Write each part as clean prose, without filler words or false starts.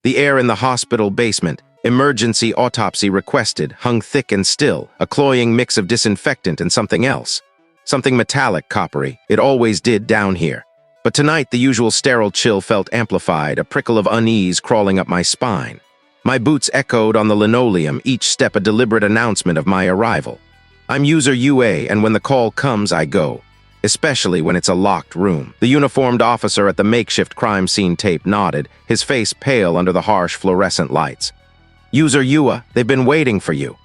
The air in the hospital basement, emergency autopsy requested, hung thick and still, a cloying mix of disinfectant and something else. Something metallic, coppery. It always did down here. But tonight the usual sterile chill felt amplified, a prickle of unease crawling up my spine. My boots echoed on the linoleum, each step a deliberate announcement of my arrival. I'm UserUA, and when the call comes, I go. Especially when it's a locked room. The uniformed officer at the makeshift crime scene tape nodded, his face pale under the harsh fluorescent lights. UserUA, they've been waiting for you.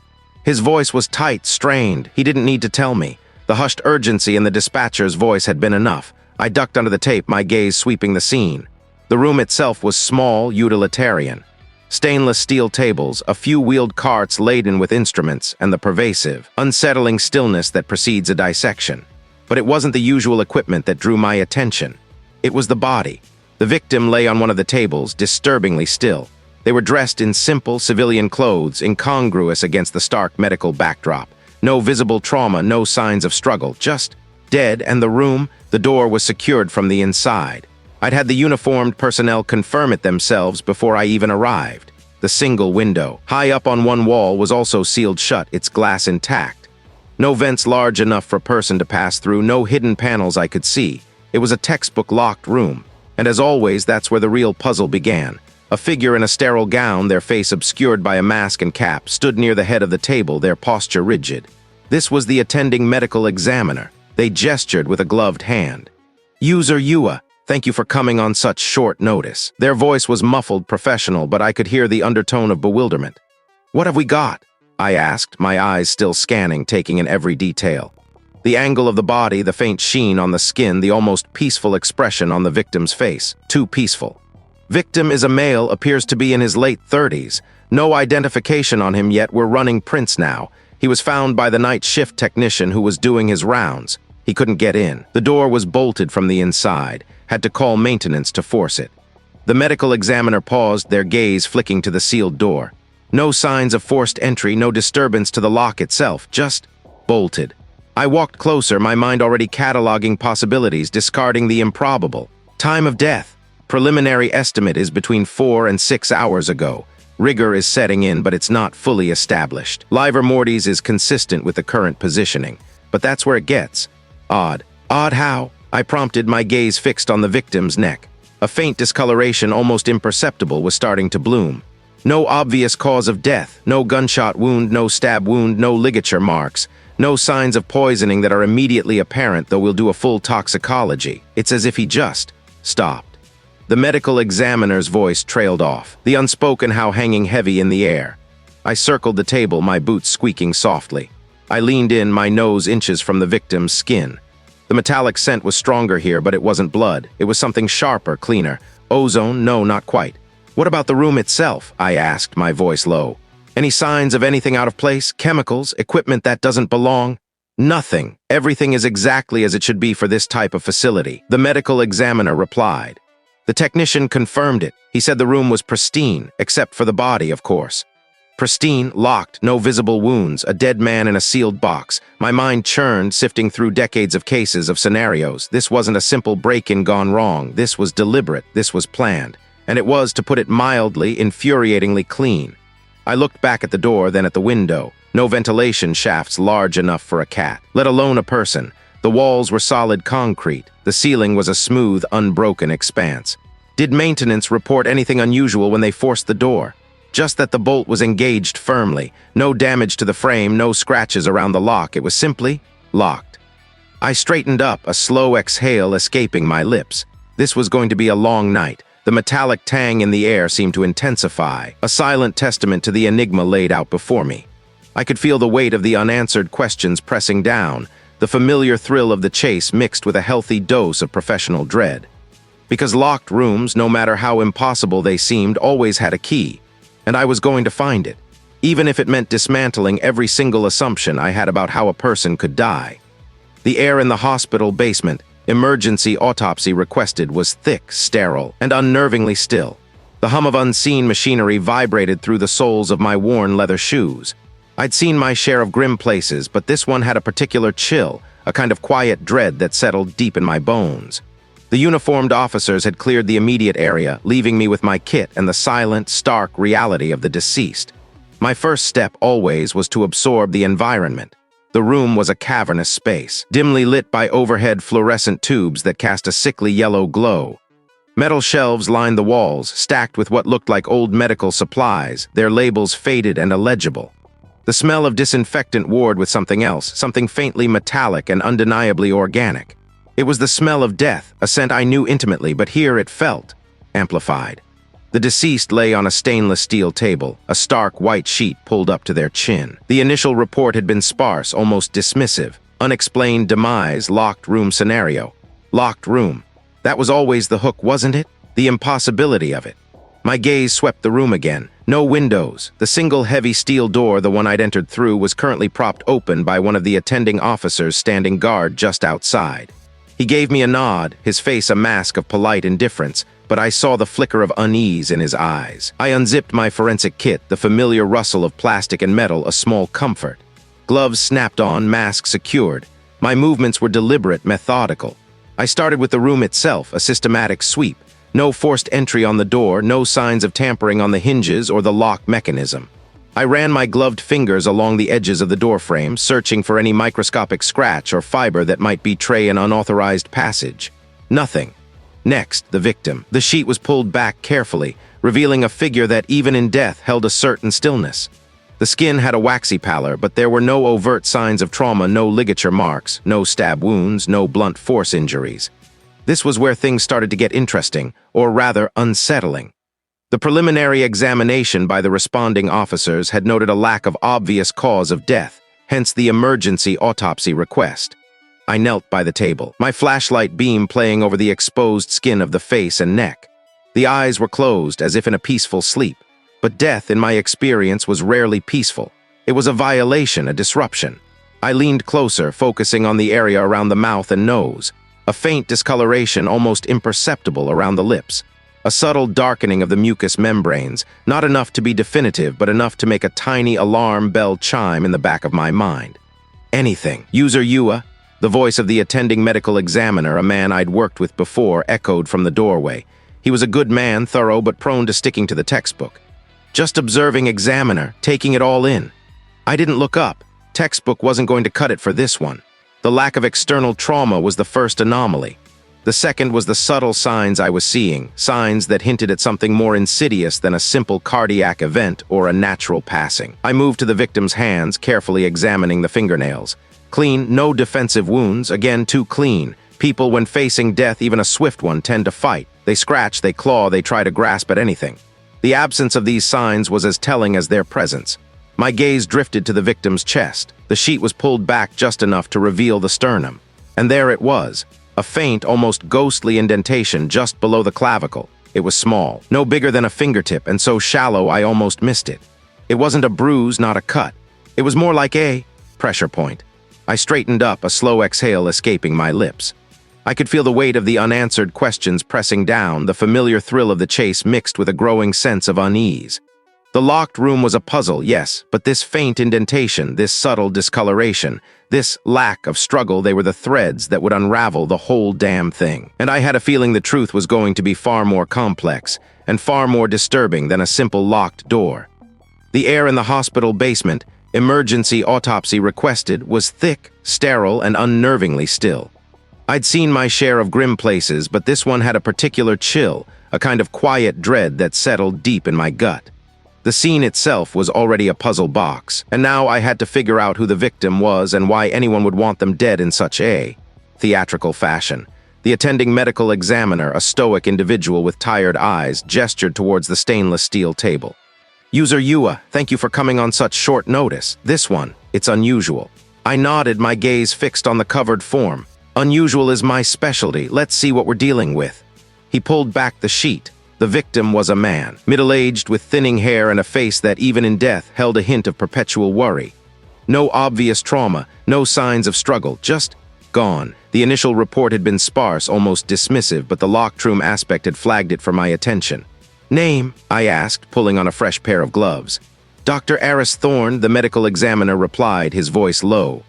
His voice was tight, strained. He didn't need to tell me. The hushed urgency in the dispatcher's voice had been enough. I ducked under the tape, my gaze sweeping the scene. The room itself was small, utilitarian. Stainless steel tables, a few wheeled carts laden with instruments, and the pervasive, unsettling stillness that precedes a dissection. But it wasn't the usual equipment that drew my attention. It was the body. The victim lay on one of the tables, disturbingly still. They were dressed in simple civilian clothes, incongruous against the stark medical backdrop. No visible trauma, no signs of struggle, just dead, and the door was secured from the inside. I'd had the uniformed personnel confirm it themselves before I even arrived. The single window, high up on one wall, was also sealed shut, its glass intact. No vents large enough for a person to pass through, no hidden panels I could see. It was a textbook locked room. And as always, that's where the real puzzle began. A figure in a sterile gown, their face obscured by a mask and cap, stood near the head of the table, their posture rigid. This was the attending medical examiner. They gestured with a gloved hand. UserUA, thank you for coming on such short notice. Their voice was muffled, professional, but I could hear the undertone of bewilderment. What have we got? I asked, my eyes still scanning, taking in every detail. The angle of the body, the faint sheen on the skin, the almost peaceful expression on the victim's face. Too peaceful. Victim is a male, appears to be in his late 30s. No identification on him yet, we're running prints now. He was found by the night shift technician who was doing his rounds. He couldn't get in. The door was bolted from the inside. Had to call maintenance to force it. The medical examiner paused, their gaze flicking to the sealed door. No signs of forced entry, no disturbance to the lock itself, just bolted. I walked closer, my mind already cataloging possibilities, discarding the improbable. Time of death. Preliminary estimate is between 4 and 6 hours ago. Rigor is setting in, but it's not fully established. Livor mortis is consistent with the current positioning. But that's where it gets. Odd. Odd how? I prompted, my gaze fixed on the victim's neck. A faint discoloration, almost imperceptible, was starting to bloom. No obvious cause of death, no gunshot wound, no stab wound, no ligature marks, no signs of poisoning that are immediately apparent, though we'll do a full toxicology. It's as if he just stopped. The medical examiner's voice trailed off, the unspoken how hanging heavy in the air. I circled the table, my boots squeaking softly. I leaned in, my nose inches from the victim's skin. The metallic scent was stronger here, but it wasn't blood. It was something sharper, cleaner. Ozone? No, not quite. What about the room itself? I asked, my voice low. Any signs of anything out of place? Chemicals? Equipment that doesn't belong? Nothing. Everything is exactly as it should be for this type of facility. The medical examiner replied. The technician confirmed it. He said the room was pristine, except for the body, of course. Pristine, locked, no visible wounds, a dead man in a sealed box. My mind churned, sifting through decades of cases, of scenarios. This wasn't a simple break-in gone wrong. This was deliberate. This was planned. And it was, to put it mildly, infuriatingly clean. I looked back at the door, then at the window. No ventilation shafts large enough for a cat, let alone a person. The walls were solid concrete. The ceiling was a smooth, unbroken expanse. Did maintenance report anything unusual when they forced the door? Just that the bolt was engaged firmly. No damage to the frame, no scratches around the lock. It was simply locked. I straightened up, a slow exhale escaping my lips. This was going to be a long night. The metallic tang in the air seemed to intensify, a silent testament to the enigma laid out before me. I could feel the weight of the unanswered questions pressing down, the familiar thrill of the chase mixed with a healthy dose of professional dread. Because locked rooms, no matter how impossible they seemed, always had a key, and I was going to find it, even if it meant dismantling every single assumption I had about how a person could die. The air in the hospital basement, emergency autopsy requested, was thick, sterile, and unnervingly still. The hum of unseen machinery vibrated through the soles of my worn leather shoes. I'd seen my share of grim places, but this one had a particular chill, a kind of quiet dread that settled deep in my bones. The uniformed officers had cleared the immediate area, leaving me with my kit and the silent, stark reality of the deceased. My first step always was to absorb the environment. The room was a cavernous space, dimly lit by overhead fluorescent tubes that cast a sickly yellow glow. Metal shelves lined the walls, stacked with what looked like old medical supplies, their labels faded and illegible. The smell of disinfectant warred with something else, something faintly metallic and undeniably organic. It was the smell of death, a scent I knew intimately, but here it felt amplified. The deceased lay on a stainless steel table, a stark white sheet pulled up to their chin. The initial report had been sparse, almost dismissive. Unexplained demise, locked room scenario. Locked room. That was always the hook, wasn't it? The impossibility of it. My gaze swept the room again. No windows. The single heavy steel door, the one I'd entered through, was currently propped open by one of the attending officers standing guard just outside. He gave me a nod, his face a mask of polite indifference, but I saw the flicker of unease in his eyes. I unzipped my forensic kit, the familiar rustle of plastic and metal a small comfort. Gloves snapped on, mask secured. My movements were deliberate, methodical. I started with the room itself, a systematic sweep. No forced entry on the door, no signs of tampering on the hinges or the lock mechanism. I ran my gloved fingers along the edges of the doorframe, searching for any microscopic scratch or fiber that might betray an unauthorized passage. Nothing. Next, the victim. The sheet was pulled back carefully, revealing a figure that, even in death, held a certain stillness. The skin had a waxy pallor, but there were no overt signs of trauma, no ligature marks, no stab wounds, no blunt force injuries. This was where things started to get interesting, or rather unsettling. The preliminary examination by the responding officers had noted a lack of obvious cause of death, hence the emergency autopsy request. I knelt by the table, my flashlight beam playing over the exposed skin of the face and neck. The eyes were closed, as if in a peaceful sleep. But death, in my experience, was rarely peaceful. It was a violation, a disruption. I leaned closer, focusing on the area around the mouth and nose. A faint discoloration, almost imperceptible, around the lips. A subtle darkening of the mucous membranes, not enough to be definitive, but enough to make a tiny alarm bell chime in the back of my mind. Anything. UserUA, the voice of the attending medical examiner, a man I'd worked with before, echoed from the doorway. He was a good man, thorough but prone to sticking to the textbook. Just observing examiner, taking it all in. I didn't look up. Textbook wasn't going to cut it for this one. The lack of external trauma was the first anomaly. The second was the subtle signs I was seeing, signs that hinted at something more insidious than a simple cardiac event or a natural passing. I moved to the victim's hands, carefully examining the fingernails. Clean, no defensive wounds, again too clean. People, when facing death, even a swift one, tend to fight. They scratch, they claw, they try to grasp at anything. The absence of these signs was as telling as their presence. My gaze drifted to the victim's chest. The sheet was pulled back just enough to reveal the sternum. And there it was. A faint, almost ghostly indentation just below the clavicle. It was small, no bigger than a fingertip, and so shallow I almost missed it. It wasn't a bruise, not a cut. It was more like a pressure point. I straightened up, a slow exhale escaping my lips. I could feel the weight of the unanswered questions pressing down, the familiar thrill of the chase mixed with a growing sense of unease. The locked room was a puzzle, yes, but this faint indentation, this subtle discoloration, this lack of struggle, they were the threads that would unravel the whole damn thing. And I had a feeling the truth was going to be far more complex and far more disturbing than a simple locked door. The air in the hospital basement, emergency autopsy requested, was thick, sterile, and unnervingly still. I'd seen my share of grim places, but this one had a particular chill, a kind of quiet dread that settled deep in my gut. The scene itself was already a puzzle box, and now I had to figure out who the victim was and why anyone would want them dead in such a theatrical fashion. The attending medical examiner, a stoic individual with tired eyes, gestured towards the stainless steel table. UserUA, thank you for coming on such short notice. This one, it's unusual. I nodded, my gaze fixed on the covered form. Unusual is my specialty. Let's see what we're dealing with. He pulled back the sheet. The victim was a man, middle-aged with thinning hair and a face that, even in death, held a hint of perpetual worry. No obvious trauma, no signs of struggle, just gone. The initial report had been sparse, almost dismissive, but the locked room aspect had flagged it for my attention. Name? I asked, pulling on a fresh pair of gloves. Dr. Aris Thorne, the medical examiner replied, his voice low.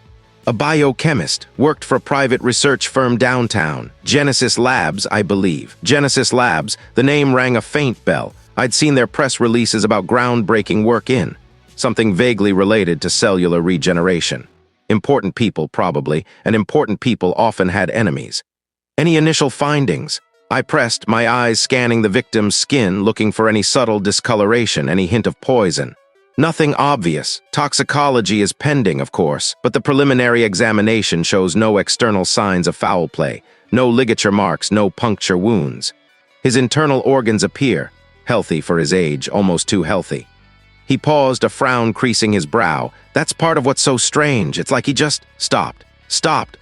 A biochemist, worked for a private research firm downtown. Genesis Labs, I believe. Genesis Labs, the name rang a faint bell. I'd seen their press releases about groundbreaking work in something vaguely related to cellular regeneration. Important people, probably, and important people often had enemies. Any initial findings? I pressed, my eyes scanning the victim's skin, looking for any subtle discoloration, any hint of poison. Nothing obvious. Toxicology is pending, of course, but the preliminary examination shows no external signs of foul play, no ligature marks, no puncture wounds. His internal organs appear healthy for his age, almost too healthy. He paused, a frown creasing his brow. That's part of what's so strange. It's like he just stopped.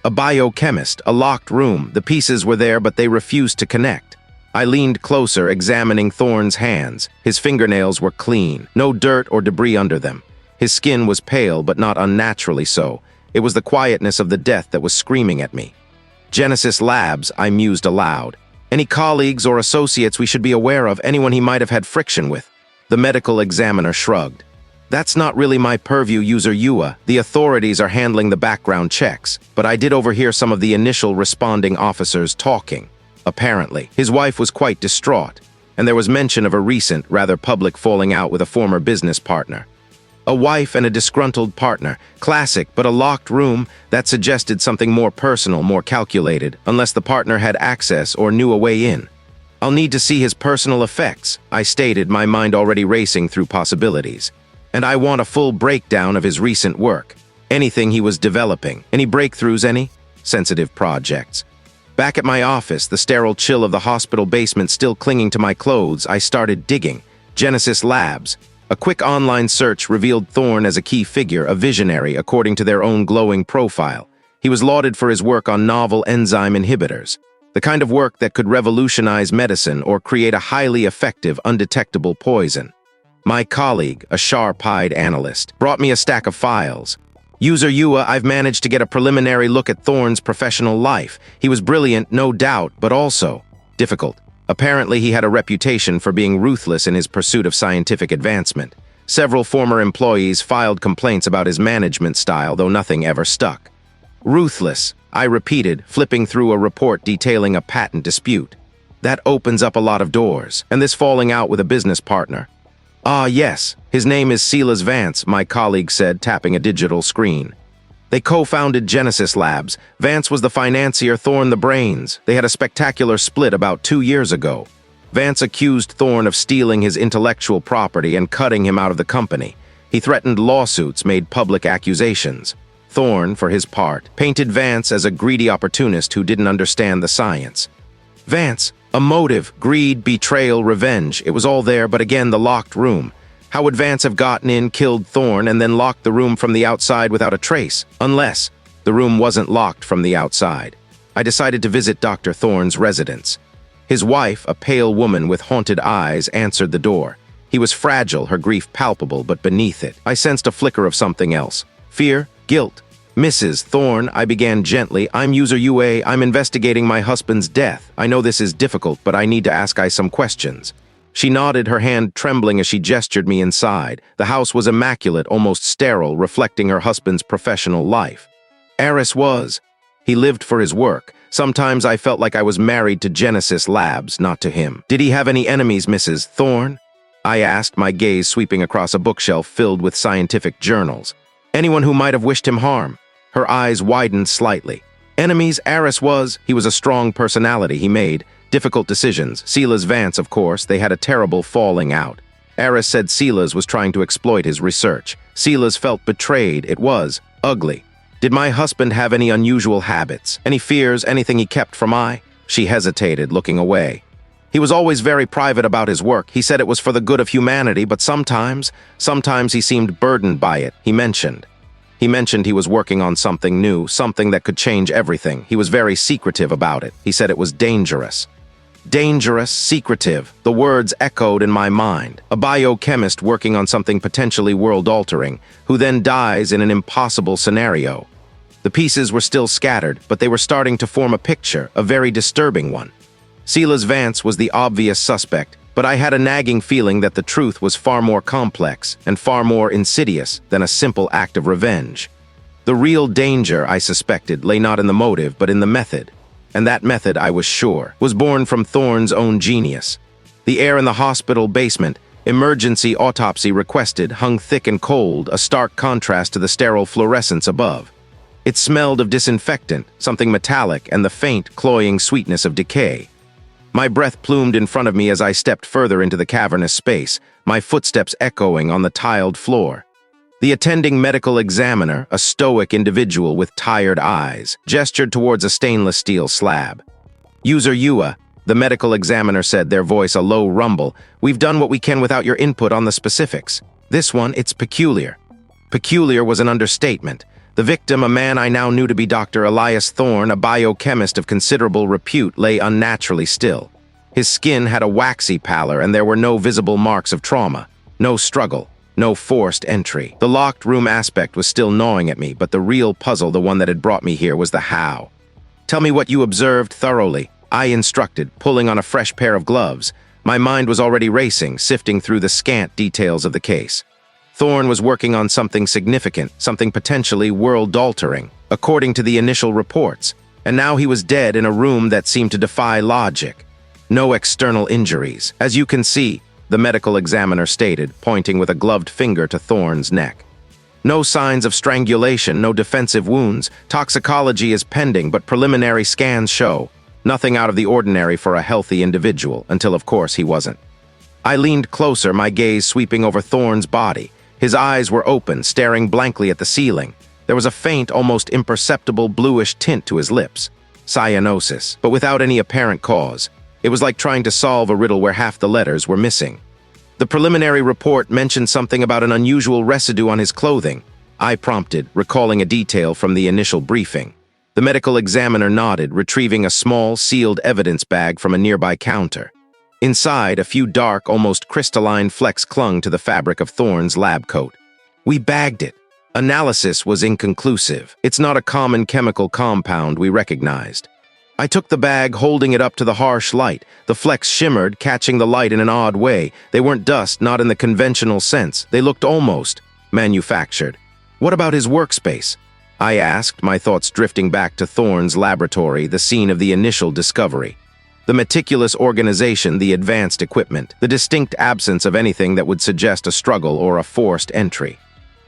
A biochemist, a locked room. The pieces were there, but they refused to connect. I leaned closer, examining Thorne's hands. His fingernails were clean, no dirt or debris under them. His skin was pale, but not unnaturally so. It was the quietness of the death that was screaming at me. Genesis Labs, I mused aloud. Any colleagues or associates we should be aware of, anyone he might have had friction with? The medical examiner shrugged. That's not really my purview, UserUA. The authorities are handling the background checks, but I did overhear some of the initial responding officers talking. Apparently, his wife was quite distraught, and there was mention of a recent, rather public falling out with a former business partner. A wife and a disgruntled partner. Classic, but a locked room that suggested something more personal, more calculated, unless the partner had access or knew a way in. I'll need to see his personal effects, I stated, my mind already racing through possibilities. And I want a full breakdown of his recent work. Anything he was developing. Any breakthroughs, any? Sensitive projects. Back at my office, the sterile chill of the hospital basement still clinging to my clothes, I started digging. Genesis Labs. A quick online search revealed Thorne as a key figure, a visionary, according to their own glowing profile. He was lauded for his work on novel enzyme inhibitors. The kind of work that could revolutionize medicine or create a highly effective, undetectable poison. My colleague, a sharp-eyed analyst, brought me a stack of files. UserUA, I've managed to get a preliminary look at Thorne's professional life. He was brilliant, no doubt, but also difficult. Apparently, he had a reputation for being ruthless in his pursuit of scientific advancement. Several former employees filed complaints about his management style, though nothing ever stuck. Ruthless, I repeated, flipping through a report detailing a patent dispute. That opens up a lot of doors, and this falling out with a business partner. Ah, yes, his name is Silas Vance, my colleague said, tapping a digital screen. They co-founded Genesis Labs. Vance was the financier, Thorne the brains. They had a spectacular split about 2 years ago. Vance accused Thorne of stealing his intellectual property and cutting him out of the company. He threatened lawsuits, made public accusations. Thorne, for his part, painted Vance as a greedy opportunist who didn't understand the science. Vance, a motive, greed, betrayal, revenge. It was all there, but again, the locked room. How would Vance have gotten in, killed Thorne, and then locked the room from the outside without a trace? Unless the room wasn't locked from the outside. I decided to visit Dr. Thorne's residence. His wife, a pale woman with haunted eyes, answered the door. He was fragile, her grief palpable, but beneath it, I sensed a flicker of something else. Fear, guilt. Mrs. Thorne, I began gently, I'm UserUA, I'm investigating my husband's death. I know this is difficult, but I need to ask I some questions. She nodded, her hand trembling as she gestured me inside. The house was immaculate, almost sterile, reflecting her husband's professional life. Eris was. He lived for his work. Sometimes I felt like I was married to Genesis Labs, not to him. Did he have any enemies, Mrs. Thorne? I asked, my gaze sweeping across a bookshelf filled with scientific journals. Anyone who might have wished him harm? Her eyes widened slightly. Enemies, Eris was. He was a strong personality, he made difficult decisions. Silas Vance, of course, they had a terrible falling out. Eris said Silas was trying to exploit his research. Silas felt betrayed. It was ugly. Did my husband have any unusual habits? Any fears, anything he kept from I? She hesitated, looking away. He was always very private about his work. He said it was for the good of humanity, but sometimes he seemed burdened by it, he mentioned. He was working on something new, something that could change everything. He was very secretive about it. He said it was dangerous. Dangerous, secretive, the words echoed in my mind. A biochemist working on something potentially world-altering, who then dies in an impossible scenario. The pieces were still scattered, but they were starting to form a picture, a very disturbing one. Silas Vance was the obvious suspect, but I had a nagging feeling that the truth was far more complex and far more insidious than a simple act of revenge. The real danger, I suspected, lay not in the motive, but in the method. And that method, I was sure, was born from Thorne's own genius. The air in the hospital basement, emergency autopsy requested, hung thick and cold, a stark contrast to the sterile fluorescence above. It smelled of disinfectant, something metallic, and the faint, cloying sweetness of decay. My breath plumed in front of me as I stepped further into the cavernous space, my footsteps echoing on the tiled floor. The attending medical examiner, a stoic individual with tired eyes, gestured towards a stainless steel slab. "UserUA," the medical examiner said, their voice a low rumble. "We've done what we can without your input on the specifics. This one, it's peculiar." Peculiar was an understatement. The victim, a man I now knew to be Dr. Elias Thorne, a biochemist of considerable repute, lay unnaturally still. His skin had a waxy pallor, and there were no visible marks of trauma, no struggle. No forced entry. The locked room aspect was still gnawing at me, but the real puzzle, the one that had brought me here, was the how. "Tell me what you observed thoroughly," I instructed, pulling on a fresh pair of gloves. My mind was already racing, sifting through the scant details of the case. Thorne was working on something significant, something potentially world-altering, according to the initial reports, and now he was dead in a room that seemed to defy logic. No external injuries. "As you can see," the medical examiner stated, pointing with a gloved finger to Thorne's neck. "No signs of strangulation, no defensive wounds. Toxicology is pending, but preliminary scans show nothing out of the ordinary for a healthy individual, until of course he wasn't." I leaned closer, my gaze sweeping over Thorne's body. His eyes were open, staring blankly at the ceiling. There was a faint, almost imperceptible bluish tint to his lips. Cyanosis, but without any apparent cause. It was like trying to solve a riddle where half the letters were missing. The preliminary report mentioned something about an unusual residue on his clothing. I prompted, recalling a detail from the initial briefing. The medical examiner nodded, retrieving a small, sealed evidence bag from a nearby counter. Inside, a few dark, almost crystalline flecks clung to the fabric of Thorne's lab coat. "We bagged it. Analysis was inconclusive. It's not a common chemical compound we recognized." I took the bag, holding it up to the harsh light. The flecks shimmered, catching the light in an odd way. They weren't dust, not in the conventional sense. They looked almost manufactured. "What about his workspace?" I asked, my thoughts drifting back to Thorne's laboratory, the scene of the initial discovery. The meticulous organization, the advanced equipment, the distinct absence of anything that would suggest a struggle or a forced entry.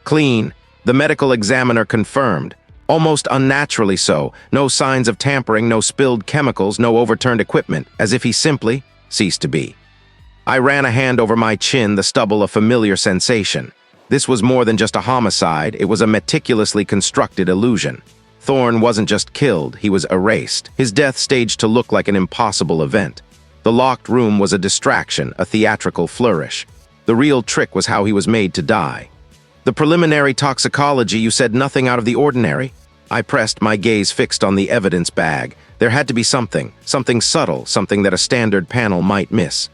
"Clean," the medical examiner confirmed. Almost unnaturally so. No signs of tampering, no spilled chemicals, no overturned equipment, as if he simply ceased to be. I ran a hand over my chin, the stubble a familiar sensation. This was more than just a homicide, it was a meticulously constructed illusion. Thorne wasn't just killed, he was erased. His death staged to look like an impossible event. The locked room was a distraction, a theatrical flourish. The real trick was how he was made to die. "The preliminary toxicology, you said nothing out of the ordinary?" I pressed, my gaze fixed on the evidence bag. There had to be something subtle, something that a standard panel might miss.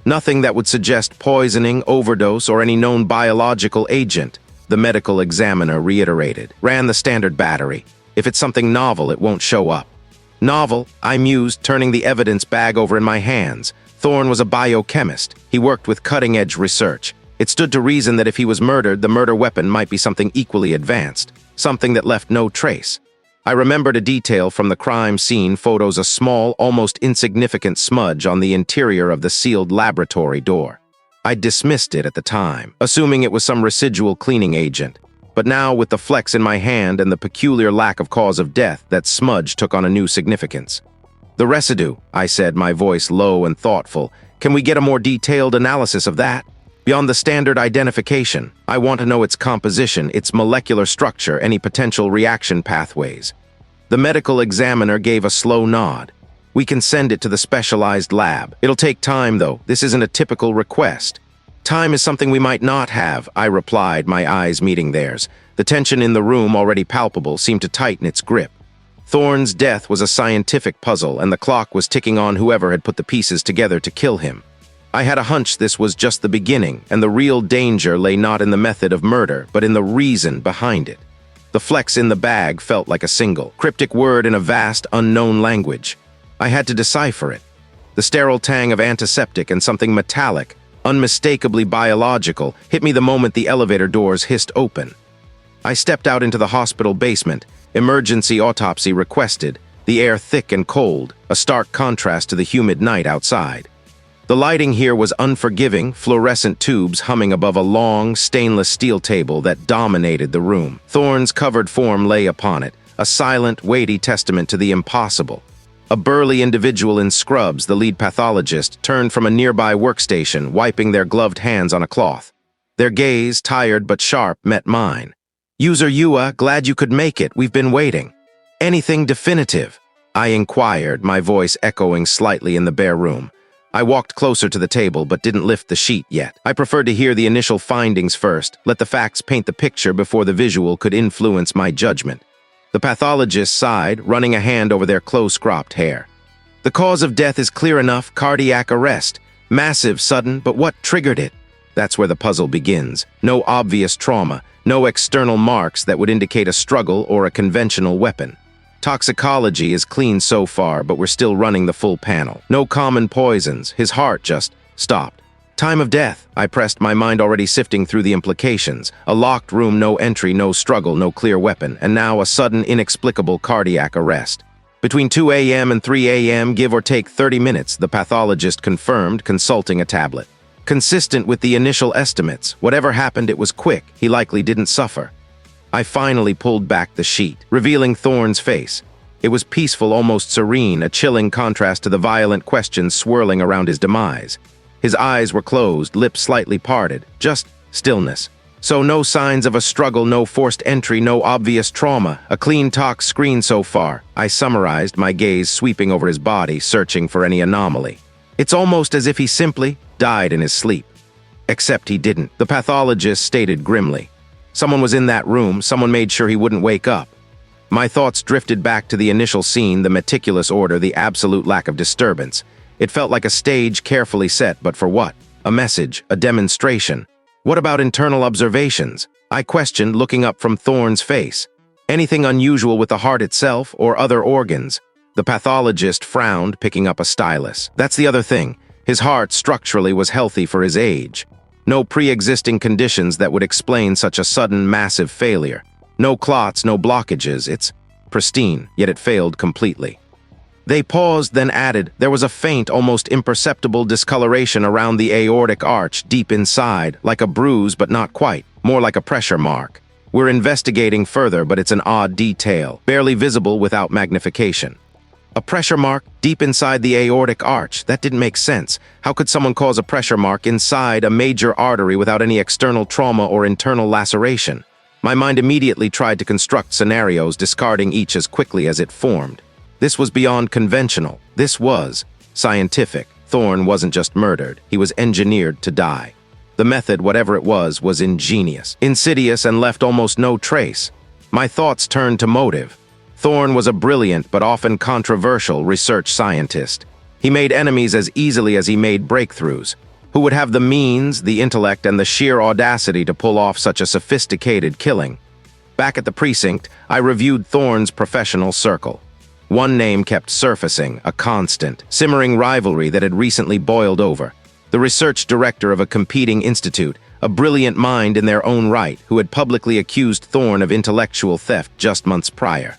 Nothing that would suggest poisoning, overdose, or any known biological agent, the medical examiner reiterated. "Ran the standard battery. If it's something novel, it won't show up." "Novel?" I mused, turning the evidence bag over in my hands. Thorne was a biochemist. He worked with cutting-edge research. It stood to reason that if he was murdered, the murder weapon might be something equally advanced. Something that left no trace. I remembered a detail from the crime scene photos, a small, almost insignificant smudge on the interior of the sealed laboratory door. I dismissed it at the time, assuming it was some residual cleaning agent. But now, with the flecks in my hand and the peculiar lack of cause of death, that smudge took on a new significance. "The residue," I said, my voice low and thoughtful. "Can we get a more detailed analysis of that? Beyond the standard identification, I want to know its composition, its molecular structure, any potential reaction pathways." The medical examiner gave a slow nod. "We can send it to the specialized lab. It'll take time, though. This isn't a typical request." "Time is something we might not have," I replied, my eyes meeting theirs. The tension in the room, already palpable, seemed to tighten its grip. Thorne's death was a scientific puzzle, and the clock was ticking on whoever had put the pieces together to kill him. I had a hunch this was just the beginning, and the real danger lay not in the method of murder, but in the reason behind it. The flecks in the bag felt like a single, cryptic word in a vast, unknown language. I had to decipher it. The sterile tang of antiseptic and something metallic, unmistakably biological, hit me the moment the elevator doors hissed open. I stepped out into the hospital basement. Emergency autopsy requested. The air thick and cold, a stark contrast to the humid night outside. The lighting here was unforgiving, fluorescent tubes humming above a long, stainless steel table that dominated the room. Thorn's covered form lay upon it, a silent, weighty testament to the impossible. A burly individual in scrubs, the lead pathologist, turned from a nearby workstation, wiping their gloved hands on a cloth. Their gaze, tired but sharp, met mine. "UserUA, glad you could make it. We've been waiting." "Anything definitive?" I inquired, my voice echoing slightly in the bare room. I walked closer to the table but didn't lift the sheet yet. I preferred to hear the initial findings first, let the facts paint the picture before the visual could influence my judgment. The pathologist sighed, running a hand over their close-cropped hair. "The cause of death is clear enough, cardiac arrest. Massive, sudden, but what triggered it?" That's where the puzzle begins. No obvious trauma, no external marks that would indicate a struggle or a conventional weapon. Toxicology is clean so far, but we're still running the full panel. No common poisons, his heart just stopped. Time of death, I pressed, my mind already sifting through the implications. A locked room, no entry, no struggle, no clear weapon, and now a sudden, inexplicable cardiac arrest. Between 2 a.m. and 3 a.m., give or take 30 minutes, the pathologist confirmed, consulting a tablet. Consistent with the initial estimates, whatever happened, it was quick. He likely didn't suffer. I finally pulled back the sheet, revealing Thorn's face. It was peaceful, almost serene, a chilling contrast to the violent questions swirling around his demise. His eyes were closed, lips slightly parted, just stillness. So no signs of a struggle, no forced entry, no obvious trauma, a clean tox screen so far. I summarized, my gaze sweeping over his body, searching for any anomaly. It's almost as if he simply died in his sleep. Except he didn't, the pathologist stated grimly. Someone was in that room, someone made sure he wouldn't wake up. My thoughts drifted back to the initial scene, the meticulous order, the absolute lack of disturbance. It felt like a stage carefully set, but for what? A message, a demonstration. What about internal observations? I questioned, looking up from Thorn's face. Anything unusual with the heart itself or other organs? The pathologist frowned, picking up a stylus. That's the other thing. His heart structurally was healthy for his age. No pre-existing conditions that would explain such a sudden, massive failure. No clots, no blockages. It's pristine, yet it failed completely. They paused, then added, there was a faint, almost imperceptible discoloration around the aortic arch, deep inside, like a bruise but not quite, more like a pressure mark. We're investigating further, but it's an odd detail, barely visible without magnification. A pressure mark deep inside the aortic arch. That didn't make sense. How could someone cause a pressure mark inside a major artery without any external trauma or internal laceration? My mind immediately tried to construct scenarios, discarding each as quickly as it formed. This was beyond conventional. This was scientific. Thorn wasn't just murdered. He was engineered to die. The method, whatever it was ingenious, insidious, and left almost no trace. My thoughts turned to motive. Thorn was a brilliant but often controversial research scientist. He made enemies as easily as he made breakthroughs. Who would have the means, the intellect, and the sheer audacity to pull off such a sophisticated killing? Back at the precinct, I reviewed Thorn's professional circle. One name kept surfacing, a constant, simmering rivalry that had recently boiled over. The research director of a competing institute, a brilliant mind in their own right, who had publicly accused Thorn of intellectual theft just months prior.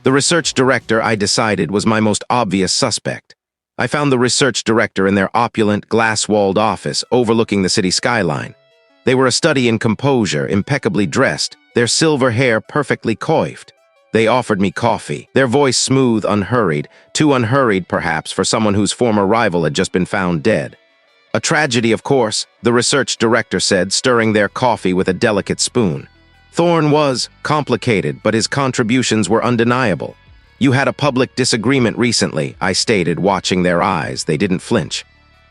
The research director, I decided, was my most obvious suspect. I found the research director in their opulent, glass-walled office overlooking the city skyline. They were a study in composure, impeccably dressed, their silver hair perfectly coiffed. They offered me coffee, their voice smooth, unhurried, too unhurried perhaps for someone whose former rival had just been found dead. A tragedy, of course, the research director said, stirring their coffee with a delicate spoon. Thorn was complicated, but his contributions were undeniable. You had a public disagreement recently, I stated, watching their eyes. They didn't flinch.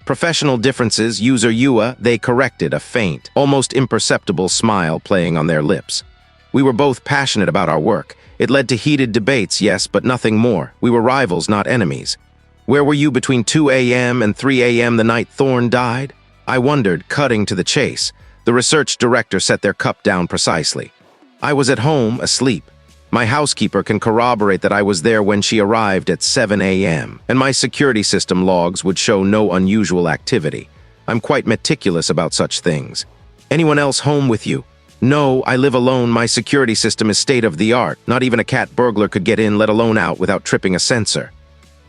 Professional differences, UserUA, they corrected, a faint, almost imperceptible smile playing on their lips. We were both passionate about our work. It led to heated debates, yes, but nothing more. We were rivals, not enemies. Where were you between 2 a.m. and 3 a.m. the night Thorn died? I wondered, cutting to the chase. The research director set their cup down precisely. I was at home, asleep. My housekeeper can corroborate that I was there when she arrived at 7 a.m., and my security system logs would show no unusual activity. I'm quite meticulous about such things. Anyone else home with you? No, I live alone. My security system is state-of-the-art. Not even a cat burglar could get in, let alone out, without tripping a sensor.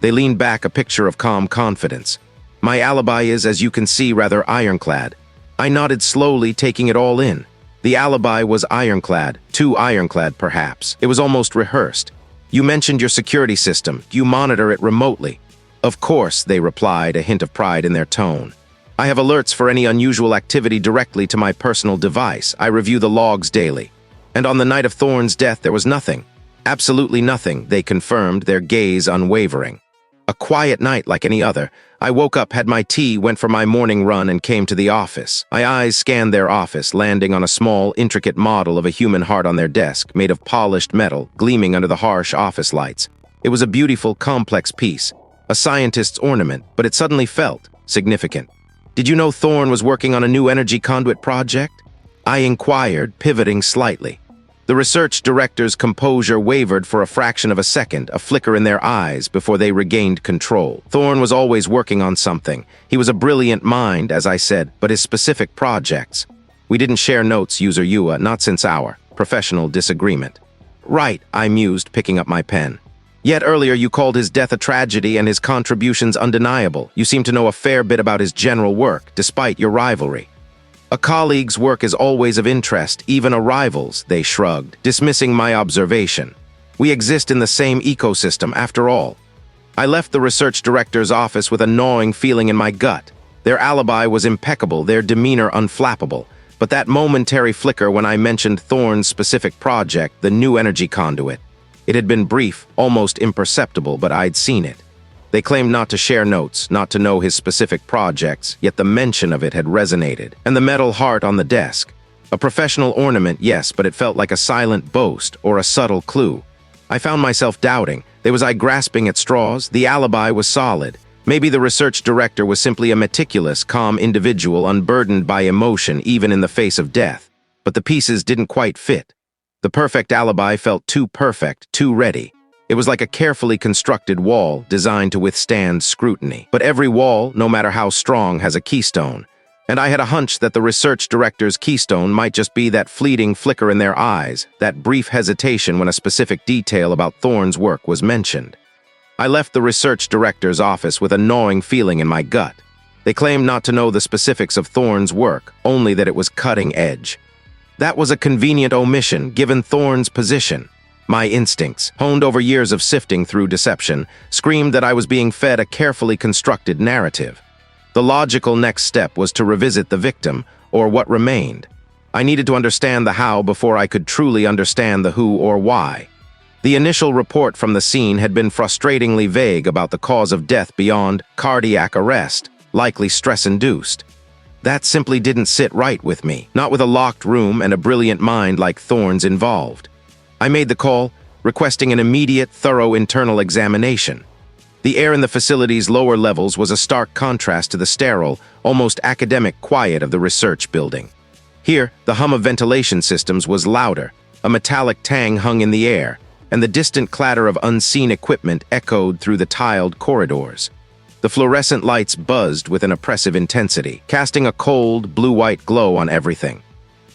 They leaned back, a picture of calm confidence. My alibi is, as you can see, rather ironclad. I nodded slowly, taking it all in. The alibi was ironclad, too ironclad perhaps. It was almost rehearsed. You mentioned your security system. Do you monitor it remotely? Of course, they replied, a hint of pride in their tone. I have alerts for any unusual activity directly to my personal device. I review the logs daily. And on the night of Thorne's death, there was nothing. Absolutely nothing, they confirmed, their gaze unwavering. A quiet night like any other. I woke up, had my tea, went for my morning run, and came to the office. My eyes scanned their office, landing on a small, intricate model of a human heart on their desk, made of polished metal, gleaming under the harsh office lights. It was a beautiful, complex piece, a scientist's ornament, but it suddenly felt significant. Did you know Thorne was working on a new energy conduit project? I inquired, pivoting slightly. The research director's composure wavered for a fraction of a second, a flicker in their eyes before they regained control. Thorne was always working on something. He was a brilliant mind, as I said, but his specific projects. We didn't share notes, UserUA, not since our professional disagreement. Right, I mused, picking up my pen. Yet earlier you called his death a tragedy and his contributions undeniable. You seem to know a fair bit about his general work, despite your rivalry. A colleague's work is always of interest, even a rival's, they shrugged, dismissing my observation. We exist in the same ecosystem, after all. I left the research director's office with a gnawing feeling in my gut. Their alibi was impeccable, their demeanor unflappable. But that momentary flicker when I mentioned Thorne's specific project, the new energy conduit. It had been brief, almost imperceptible, but I'd seen it. They claimed not to share notes, not to know his specific projects, yet the mention of it had resonated. And the metal heart on the desk. A professional ornament, yes, but it felt like a silent boast or a subtle clue. I found myself doubting. Was I grasping at straws? The alibi was solid. Maybe the research director was simply a meticulous, calm individual unburdened by emotion even in the face of death. But the pieces didn't quite fit. The perfect alibi felt too perfect, too ready. It was like a carefully constructed wall designed to withstand scrutiny. But every wall, no matter how strong, has a keystone. And I had a hunch that the research director's keystone might just be that fleeting flicker in their eyes, that brief hesitation when a specific detail about Thorne's work was mentioned. I left the research director's office with a gnawing feeling in my gut. They claimed not to know the specifics of Thorne's work, only that it was cutting edge. That was a convenient omission, given Thorne's position. My instincts, honed over years of sifting through deception, screamed that I was being fed a carefully constructed narrative. The logical next step was to revisit the victim, or what remained. I needed to understand the how before I could truly understand the who or why. The initial report from the scene had been frustratingly vague about the cause of death beyond cardiac arrest, likely stress-induced. That simply didn't sit right with me, not with a locked room and a brilliant mind like Thorne's involved. I made the call, requesting an immediate, thorough internal examination. The air in the facility's lower levels was a stark contrast to the sterile, almost academic quiet of the research building. Here, the hum of ventilation systems was louder, a metallic tang hung in the air, and the distant clatter of unseen equipment echoed through the tiled corridors. The fluorescent lights buzzed with an oppressive intensity, casting a cold, blue-white glow on everything.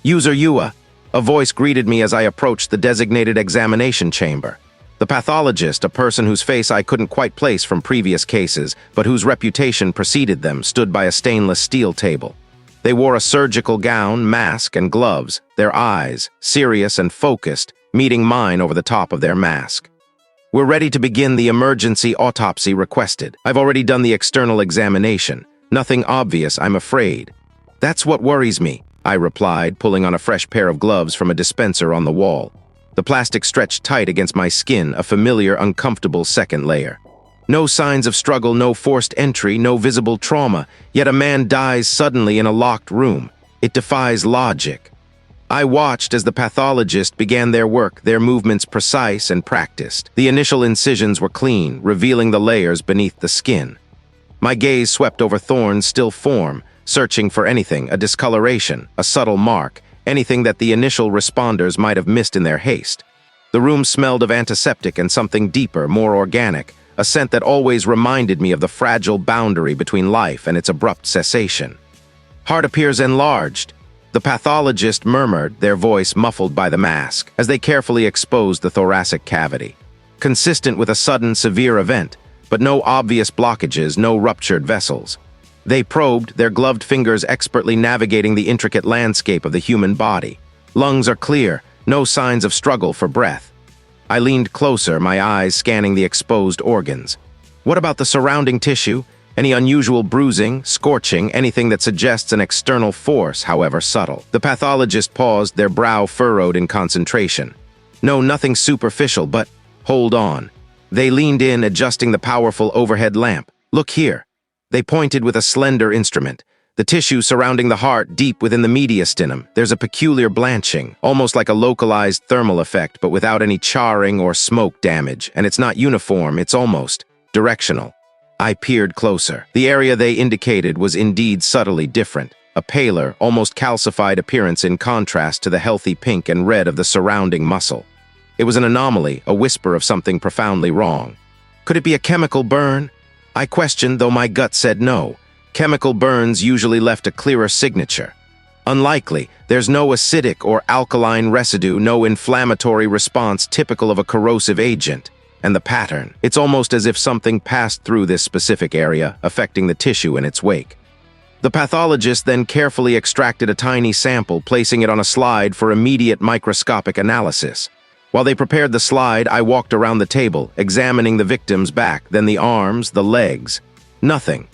UserUA, a voice greeted me as I approached the designated examination chamber. The pathologist, a person whose face I couldn't quite place from previous cases, but whose reputation preceded them, stood by a stainless steel table. They wore a surgical gown, mask, and gloves, their eyes, serious and focused, meeting mine over the top of their mask. We're ready to begin the emergency autopsy requested. I've already done the external examination. Nothing obvious, I'm afraid. That's what worries me, I replied, pulling on a fresh pair of gloves from a dispenser on the wall. The plastic stretched tight against my skin, a familiar, uncomfortable second layer. No signs of struggle, no forced entry, no visible trauma, yet a man dies suddenly in a locked room. It defies logic. I watched as the pathologist began their work, their movements precise and practiced. The initial incisions were clean, revealing the layers beneath the skin. My gaze swept over Thorne's still form, searching for anything, a discoloration, a subtle mark, anything that the initial responders might have missed in their haste. The room smelled of antiseptic and something deeper, more organic, a scent that always reminded me of the fragile boundary between life and its abrupt cessation. Heart appears enlarged. The pathologist murmured, their voice muffled by the mask, as they carefully exposed the thoracic cavity. Consistent with a sudden, severe event, but no obvious blockages, no ruptured vessels. They probed, their gloved fingers expertly navigating the intricate landscape of the human body. Lungs are clear, no signs of struggle for breath. I leaned closer, my eyes scanning the exposed organs. What about the surrounding tissue? Any unusual bruising, scorching, anything that suggests an external force, however subtle? The pathologist paused, their brow furrowed in concentration. No, nothing superficial, but hold on. They leaned in, adjusting the powerful overhead lamp. Look here. They pointed with a slender instrument. The tissue surrounding the heart, deep within the mediastinum, there's a peculiar blanching, almost like a localized thermal effect, but without any charring or smoke damage. And it's not uniform, it's almost directional. I peered closer. The area they indicated was indeed subtly different, a paler, almost calcified appearance in contrast to the healthy pink and red of the surrounding muscle. It was an anomaly, a whisper of something profoundly wrong. Could it be a chemical burn? I questioned, though my gut said no. Chemical burns usually left a clearer signature. Unlikely, there's no acidic or alkaline residue, no inflammatory response typical of a corrosive agent. And the pattern, it's almost as if something passed through this specific area, affecting the tissue in its wake. The pathologist then carefully extracted a tiny sample, placing it on a slide for immediate microscopic analysis. While they prepared the slide, I walked around the table, examining the victim's back, then the arms, the legs. Nothing.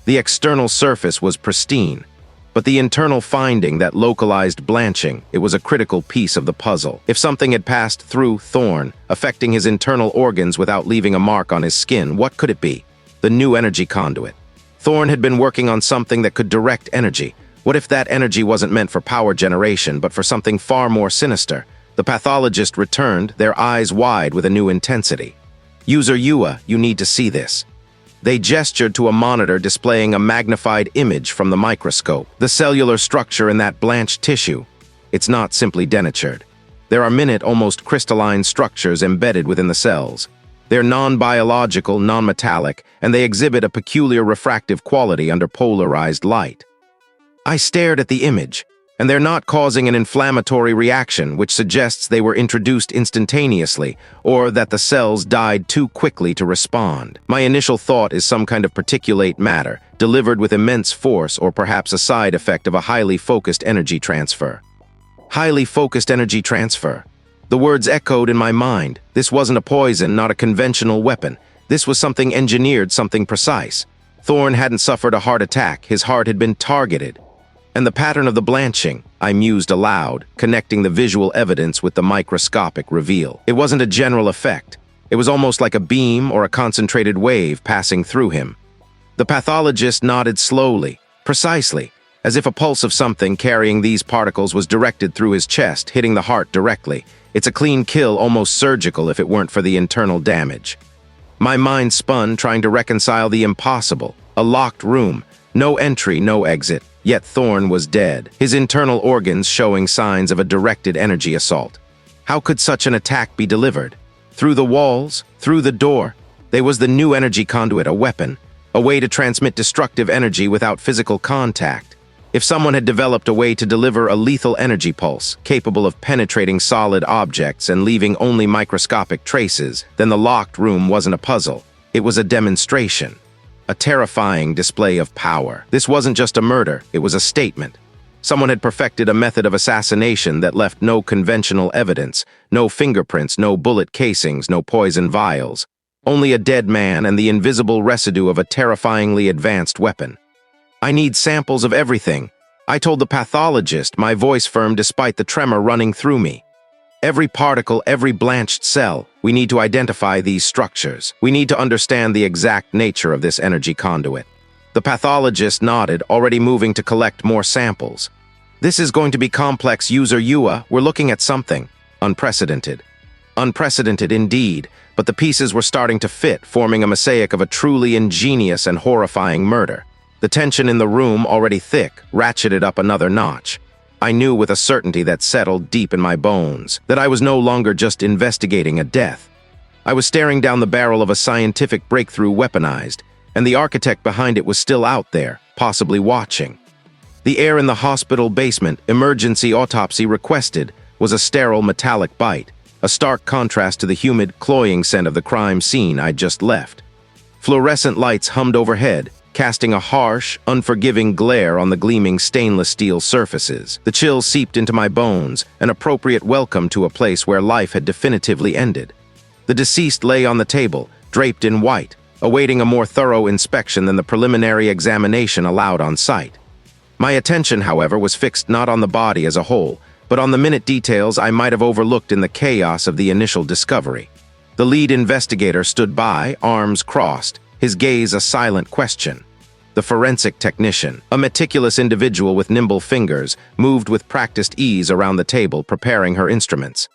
The external surface was pristine, but the internal finding, that localized blanching, it was a critical piece of the puzzle. If something had passed through Thorne, affecting his internal organs without leaving a mark on his skin, what could it be? The new energy conduit. Thorne had been working on something that could direct energy. What if that energy wasn't meant for power generation, but for something far more sinister? The pathologist returned, their eyes wide with a new intensity. UserUA, you need to see this. They gestured to a monitor displaying a magnified image from the microscope. The cellular structure in that blanched tissue. It's not simply denatured. There are minute, almost crystalline structures embedded within the cells. They're non-biological, non-metallic, and they exhibit a peculiar refractive quality under polarized light. I stared at the image, and they're not causing an inflammatory reaction, which suggests they were introduced instantaneously, or that the cells died too quickly to respond. My initial thought is some kind of particulate matter, delivered with immense force, or perhaps a side effect of a highly focused energy transfer. Highly focused energy transfer. The words echoed in my mind. This wasn't a poison, not a conventional weapon. This was something engineered, something precise. Thorne hadn't suffered a heart attack, his heart had been targeted. And the pattern of the blanching, I mused aloud, connecting the visual evidence with the microscopic reveal. It wasn't a general effect. It was almost like a beam or a concentrated wave passing through him. The pathologist nodded slowly, precisely, as if a pulse of something carrying these particles was directed through his chest, hitting the heart directly. It's a clean kill, almost surgical if it weren't for the internal damage. My mind spun, trying to reconcile the impossible. A locked room, no entry, no exit. Yet Thorne was dead, his internal organs showing signs of a directed energy assault. How could such an attack be delivered? Through the walls? Through the door? There was the new energy conduit, a weapon, a way to transmit destructive energy without physical contact. If someone had developed a way to deliver a lethal energy pulse, capable of penetrating solid objects and leaving only microscopic traces, then the locked room wasn't a puzzle. It was a demonstration. A terrifying display of power. This wasn't just a murder, it was a statement. Someone had perfected a method of assassination that left no conventional evidence, no fingerprints, no bullet casings, no poison vials. Only a dead man and the invisible residue of a terrifyingly advanced weapon. I need samples of everything. I told the pathologist, my voice firm despite the tremor running through me. Every particle, every blanched cell, we need to identify these structures. We need to understand the exact nature of this energy conduit. The pathologist nodded, already moving to collect more samples. This is going to be complex, UserUA. We're looking at something unprecedented. Unprecedented indeed, but the pieces were starting to fit, forming a mosaic of a truly ingenious and horrifying murder. The tension in the room, already thick, ratcheted up another notch. I knew with a certainty that settled deep in my bones that I was no longer just investigating a death. I was staring down the barrel of a scientific breakthrough weaponized, and the architect behind it was still out there, possibly watching. The air in the hospital basement, emergency autopsy requested, was a sterile metallic bite, a stark contrast to the humid, cloying scent of the crime scene I'd just left. Fluorescent lights hummed overhead, casting a harsh, unforgiving glare on the gleaming stainless steel surfaces. The chill seeped into my bones, an appropriate welcome to a place where life had definitively ended. The deceased lay on the table, draped in white, awaiting a more thorough inspection than the preliminary examination allowed on site. My attention, however, was fixed not on the body as a whole, but on the minute details I might have overlooked in the chaos of the initial discovery. The lead investigator stood by, arms crossed, his gaze a silent question. The forensic technician, a meticulous individual with nimble fingers, moved with practiced ease around the table, preparing her instruments.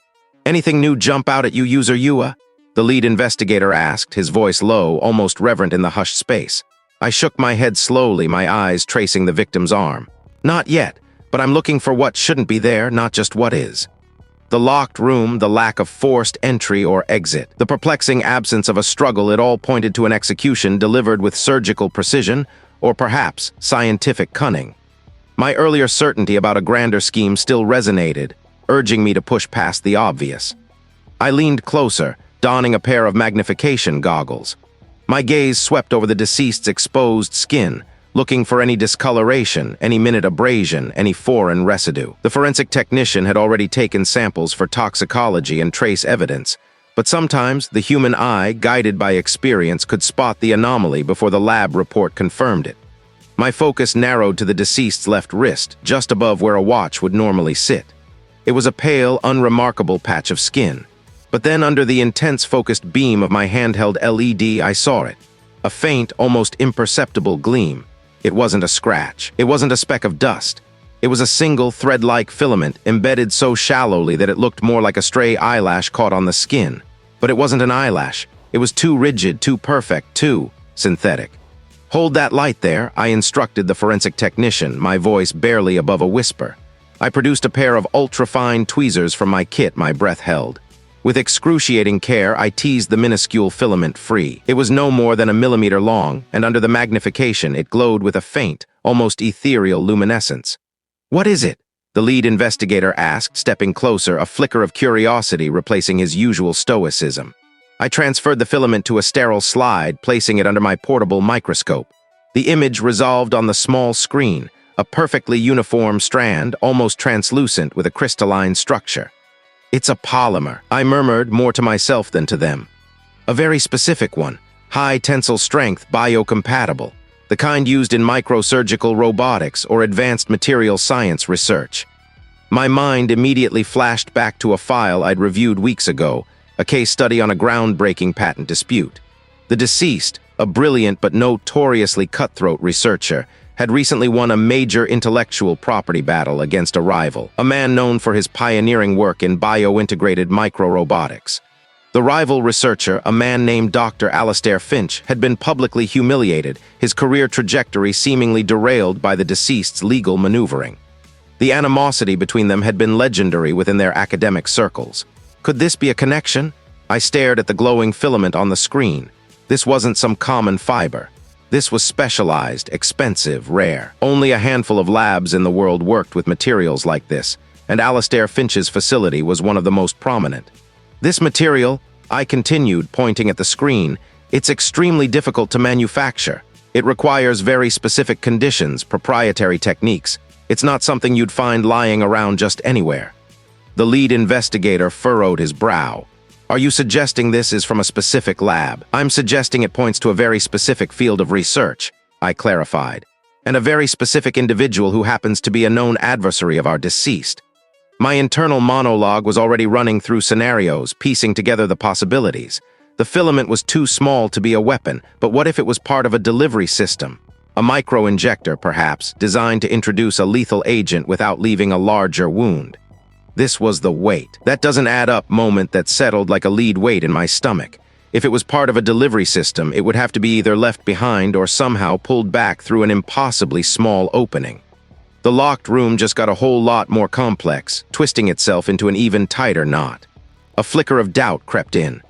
"Anything new jump out at you, UserUA?" the lead investigator asked, his voice low, almost reverent in the hushed space. I shook my head slowly, my eyes tracing the victim's arm. "Not yet, but I'm looking for what shouldn't be there, not just what is." The locked room, the lack of forced entry or exit, the perplexing absence of a struggle, it all pointed to an execution delivered with surgical precision, or perhaps scientific cunning. My earlier certainty about a grander scheme still resonated, urging me to push past the obvious. I leaned closer, donning a pair of magnification goggles. My gaze swept over the deceased's exposed skin, looking for any discoloration, any minute abrasion, any foreign residue. The forensic technician had already taken samples for toxicology and trace evidence, but sometimes the human eye, guided by experience, could spot the anomaly before the lab report confirmed it. My focus narrowed to the deceased's left wrist, just above where a watch would normally sit. It was a pale, unremarkable patch of skin. But then under the intense focused beam of my handheld LED, I saw it. A faint, almost imperceptible gleam. It wasn't a scratch. It wasn't a speck of dust. It was a single thread-like filament embedded so shallowly that it looked more like a stray eyelash caught on the skin. But it wasn't an eyelash. It was too rigid, too perfect, too synthetic. "Hold that light there," I instructed the forensic technician, my voice barely above a whisper. I produced a pair of ultra-fine tweezers from my kit, my breath held. With excruciating care, I teased the minuscule filament free. It was no more than a millimeter long, and under the magnification, it glowed with a faint, almost ethereal luminescence. "What is it?" the lead investigator asked, stepping closer, a flicker of curiosity replacing his usual stoicism. I transferred the filament to a sterile slide, placing it under my portable microscope. The image resolved on the small screen, a perfectly uniform strand, almost translucent with a crystalline structure. "It's a polymer," I murmured, more to myself than to them. "A very specific one, high tensile strength, biocompatible, the kind used in microsurgical robotics or advanced material science research." My mind immediately flashed back to a file I'd reviewed weeks ago, a case study on a groundbreaking patent dispute. The deceased, a brilliant but notoriously cutthroat researcher, had recently won a major intellectual property battle against a rival, a man known for his pioneering work in bio-integrated microrobotics. The rival researcher, a man named Dr. Alastair Finch, had been publicly humiliated, his career trajectory seemingly derailed by the deceased's legal maneuvering. The animosity between them had been legendary within their academic circles. Could this be a connection? I stared at the glowing filament on the screen. This wasn't some common fiber. This was specialized, expensive, rare. Only a handful of labs in the world worked with materials like this, and Alastair Finch's facility was one of the most prominent. "This material," I continued, pointing at the screen, "it's extremely difficult to manufacture. It requires very specific conditions, proprietary techniques. It's not something you'd find lying around just anywhere." The lead investigator furrowed his brow. "Are you suggesting this is from a specific lab?" "I'm suggesting it points to a very specific field of research," I clarified, "and a very specific individual who happens to be a known adversary of our deceased." My internal monologue was already running through scenarios, piecing together the possibilities. The filament was too small to be a weapon, but what if it was part of a delivery system? A micro-injector, perhaps, designed to introduce a lethal agent without leaving a larger wound. This was the weight. That doesn't add up moment that settled like a lead weight in my stomach. If it was part of a delivery system, it would have to be either left behind or somehow pulled back through an impossibly small opening. The locked room just got a whole lot more complex, twisting itself into an even tighter knot. A flicker of doubt crept in.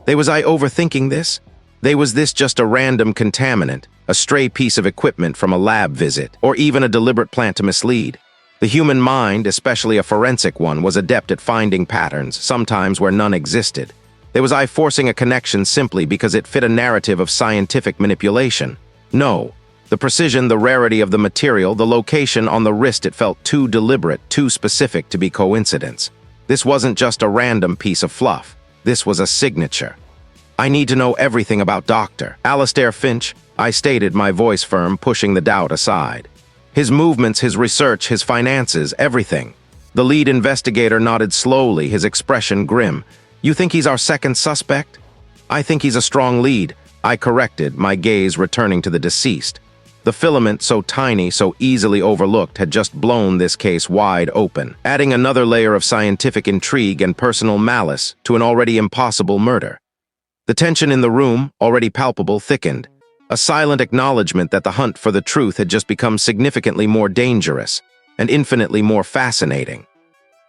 Was I overthinking this? Was this just a random contaminant, a stray piece of equipment from a lab visit, or even a deliberate plant to mislead? The human mind, especially a forensic one, was adept at finding patterns, sometimes where none existed. Was I forcing a connection simply because it fit a narrative of scientific manipulation? No. The precision, the rarity of the material, the location on the wrist, it felt too deliberate, too specific to be coincidence. This wasn't just a random piece of fluff. This was a signature. I need to know everything about Dr. Alistair Finch, I stated, my voice firm, pushing the doubt aside. His movements, his research, his finances, everything. The lead investigator nodded slowly, his expression grim. You think he's our second suspect? I think he's a strong lead, I corrected, my gaze returning to the deceased. The filament, so tiny, so easily overlooked, had just blown this case wide open, adding another layer of scientific intrigue and personal malice to an already impossible murder. The tension in the room, already palpable, thickened, a silent acknowledgement that the hunt for the truth had just become significantly more dangerous and infinitely more fascinating.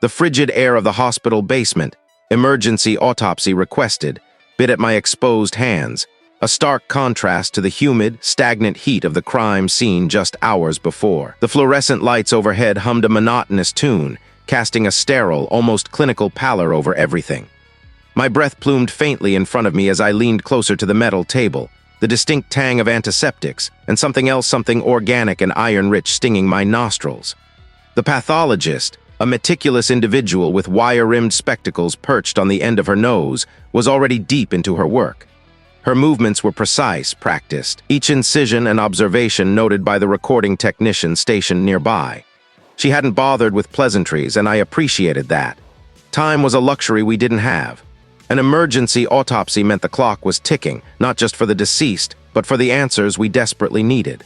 The frigid air of the hospital basement, emergency autopsy requested, bit at my exposed hands, a stark contrast to the humid, stagnant heat of the crime scene just hours before. The fluorescent lights overhead hummed a monotonous tune, casting a sterile, almost clinical pallor over everything. My breath plumed faintly in front of me as I leaned closer to the metal table, the distinct tang of antiseptics, and something else, something organic and iron-rich, stinging my nostrils. The pathologist, a meticulous individual with wire-rimmed spectacles perched on the end of her nose, was already deep into her work. Her movements were precise, practiced, each incision and observation noted by the recording technician stationed nearby. She hadn't bothered with pleasantries, and I appreciated that. Time was a luxury we didn't have. An emergency autopsy meant the clock was ticking, not just for the deceased, but for the answers we desperately needed.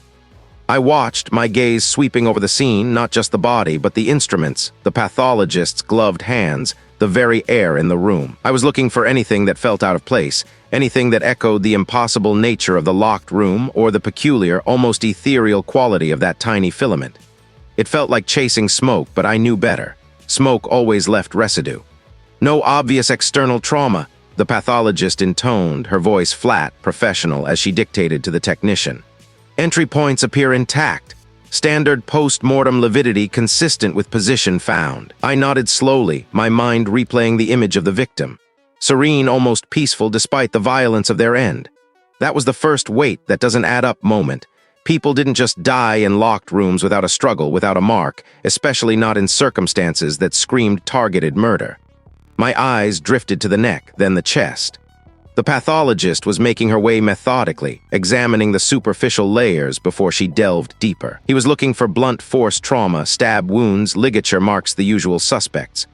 I watched, my gaze sweeping over the scene, not just the body, but the instruments, the pathologist's gloved hands, the very air in the room. I was looking for anything that felt out of place, anything that echoed the impossible nature of the locked room or the peculiar, almost ethereal quality of that tiny filament. It felt like chasing smoke, but I knew better. Smoke always left residue. No obvious external trauma, the pathologist intoned, her voice flat, professional, as she dictated to the technician. Entry points appear intact. Standard post-mortem lividity consistent with position found. I nodded slowly, my mind replaying the image of the victim. Serene, almost peaceful despite the violence of their end. That was the first wait that doesn't add up moment. People didn't just die in locked rooms without a struggle, without a mark, especially not in circumstances that screamed targeted murder. My eyes drifted to the neck, then the chest. The pathologist was making her way methodically, examining the superficial layers before she delved deeper. He was looking for blunt force trauma, stab wounds, ligature marks, the usual suspects.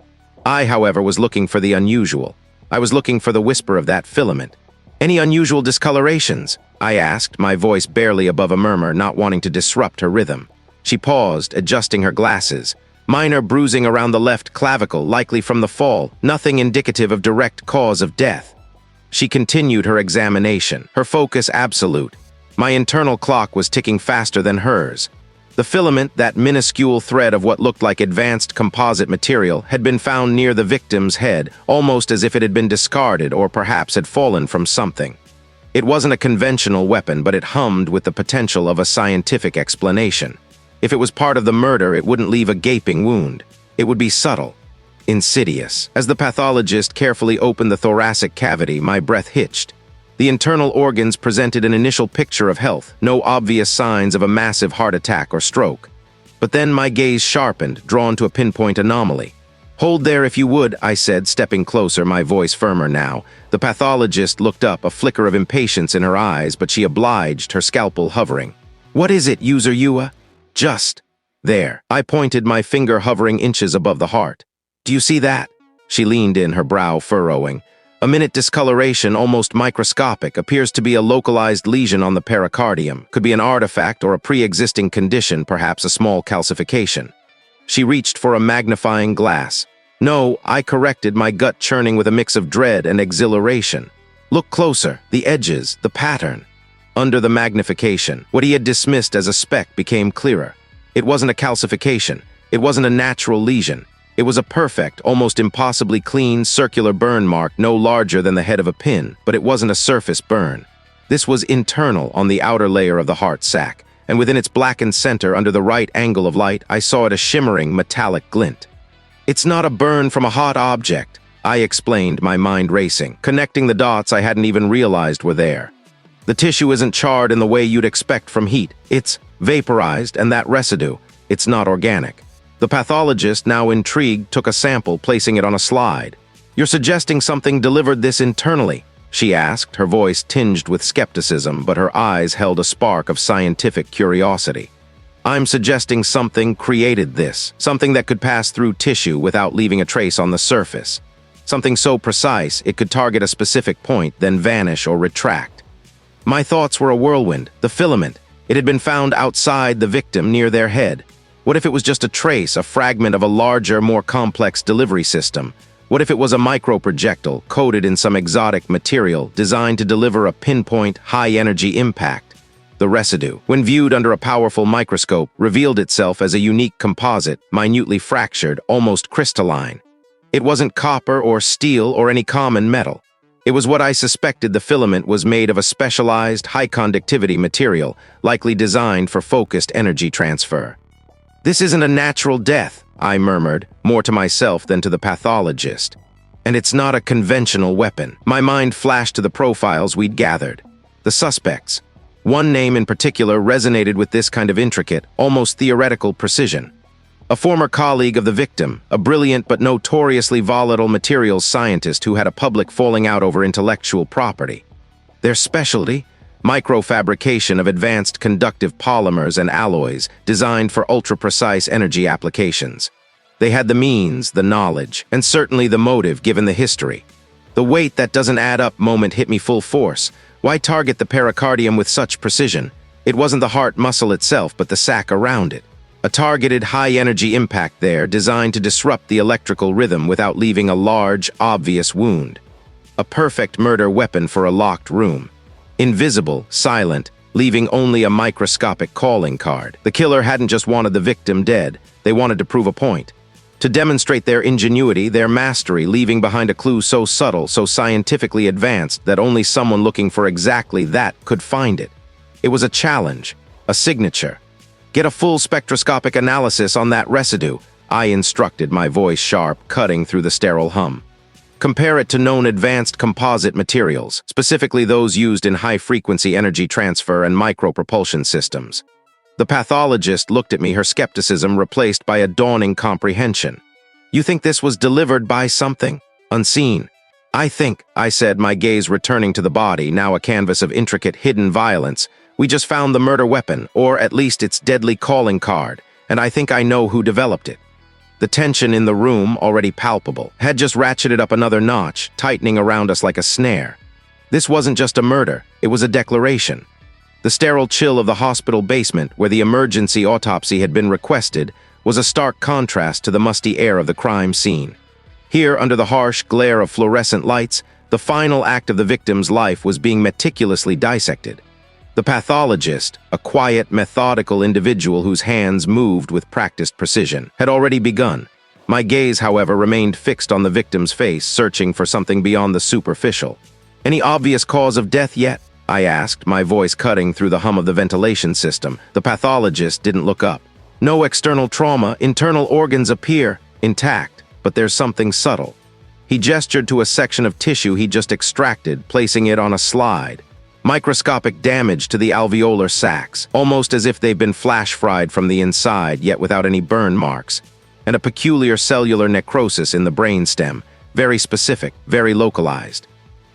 I, however, was looking for the unusual. I was looking for the whisper of that filament. Any unusual discolorations? I asked, my voice barely above a murmur, not wanting to disrupt her rhythm. She paused, adjusting her glasses. Minor bruising around the left clavicle, likely from the fall, nothing indicative of direct cause of death. She continued her examination, her focus absolute. My internal clock was ticking faster than hers. The filament, that minuscule thread of what looked like advanced composite material, had been found near the victim's head, almost as if it had been discarded or perhaps had fallen from something. It wasn't a conventional weapon, but it hummed with the potential of a scientific explanation. If it was part of the murder, it wouldn't leave a gaping wound. It would be subtle, insidious. As the pathologist carefully opened the thoracic cavity, my breath hitched. The internal organs presented an initial picture of health, no obvious signs of a massive heart attack or stroke. But then my gaze sharpened, drawn to a pinpoint anomaly. "Hold there if you would," I said, stepping closer, my voice firmer now. The pathologist looked up, a flicker of impatience in her eyes, but she obliged, her scalpel hovering. "What is it, UserUA?" "Just there." I pointed, my finger hovering inches above the heart. "Do you see that?" She leaned in, her brow furrowing. A minute discoloration, almost microscopic, appears to be a localized lesion on the pericardium. Could be an artifact or a pre-existing condition, perhaps a small calcification. She reached for a magnifying glass. "No," I corrected, my gut churning with a mix of dread and exhilaration. "Look closer, the edges, the pattern." Under the magnification, what he had dismissed as a speck became clearer. It wasn't a calcification. It wasn't a natural lesion. It was a perfect, almost impossibly clean, circular burn mark no larger than the head of a pin, but it wasn't a surface burn. This was internal on the outer layer of the heart sac, and within its blackened center under the right angle of light, I saw it a shimmering metallic glint. It's not a burn from a hot object, I explained, my mind racing, connecting the dots I hadn't even realized were there. The tissue isn't charred in the way you'd expect from heat. It's vaporized, and that residue, it's not organic. The pathologist, now intrigued, took a sample, placing it on a slide. "You're suggesting something delivered this internally?" she asked, her voice tinged with skepticism, but her eyes held a spark of scientific curiosity. "I'm suggesting something created this, something that could pass through tissue without leaving a trace on the surface. Something so precise it could target a specific point, then vanish or retract." My thoughts were a whirlwind. The filament. It had been found outside the victim, near their head. What if it was just a trace, a fragment of a larger, more complex delivery system? What if it was a microprojectile, coated in some exotic material, designed to deliver a pinpoint, high-energy impact? The residue, when viewed under a powerful microscope, revealed itself as a unique composite, minutely fractured, almost crystalline. It wasn't copper or steel or any common metal. It was what I suspected. The filament was made of a specialized, high-conductivity material, likely designed for focused energy transfer. "This isn't a natural death," I murmured, more to myself than to the pathologist. "And it's not a conventional weapon." My mind flashed to the profiles we'd gathered. The suspects. One name in particular resonated with this kind of intricate, almost theoretical precision. A former colleague of the victim, a brilliant but notoriously volatile materials scientist who had a public falling out over intellectual property. Their specialty? Microfabrication of advanced conductive polymers and alloys designed for ultra-precise energy applications. They had the means, the knowledge, and certainly the motive given the history. The "wait, that doesn't add up" moment hit me full force. Why target the pericardium with such precision? It wasn't the heart muscle itself, but the sac around it. A targeted high-energy impact there, designed to disrupt the electrical rhythm without leaving a large, obvious wound. A perfect murder weapon for a locked room. Invisible, silent, leaving only a microscopic calling card. The killer hadn't just wanted the victim dead, they wanted to prove a point. To demonstrate their ingenuity, their mastery, leaving behind a clue so subtle, so scientifically advanced, that only someone looking for exactly that could find it. It was a challenge, a signature. "Get a full spectroscopic analysis on that residue," I instructed, my voice sharp, cutting through the sterile hum. "Compare it to known advanced composite materials, specifically those used in high-frequency energy transfer and micropropulsion systems." The pathologist looked at me, her skepticism replaced by a dawning comprehension. "You think this was delivered by something unseen?" "I think," I said, my gaze returning to the body, now a canvas of intricate hidden violence. "We just found the murder weapon, or at least its deadly calling card, and I think I know who developed it." The tension in the room, already palpable, had just ratcheted up another notch, tightening around us like a snare. This wasn't just a murder, it was a declaration. The sterile chill of the hospital basement, where the emergency autopsy had been requested, was a stark contrast to the musty air of the crime scene. Here, under the harsh glare of fluorescent lights, the final act of the victim's life was being meticulously dissected. The pathologist, a quiet, methodical individual whose hands moved with practiced precision, had already begun. My gaze, however, remained fixed on the victim's face, searching for something beyond the superficial. "Any obvious cause of death yet?" I asked, my voice cutting through the hum of the ventilation system. The pathologist didn't look up. "No external trauma, internal organs appear intact, but there's something subtle." He gestured to a section of tissue he'd just extracted, placing it on a slide. Microscopic damage to the alveolar sacs, almost as if they've been flash-fried from the inside, yet without any burn marks. And a peculiar cellular necrosis in the brainstem, very specific, very localized.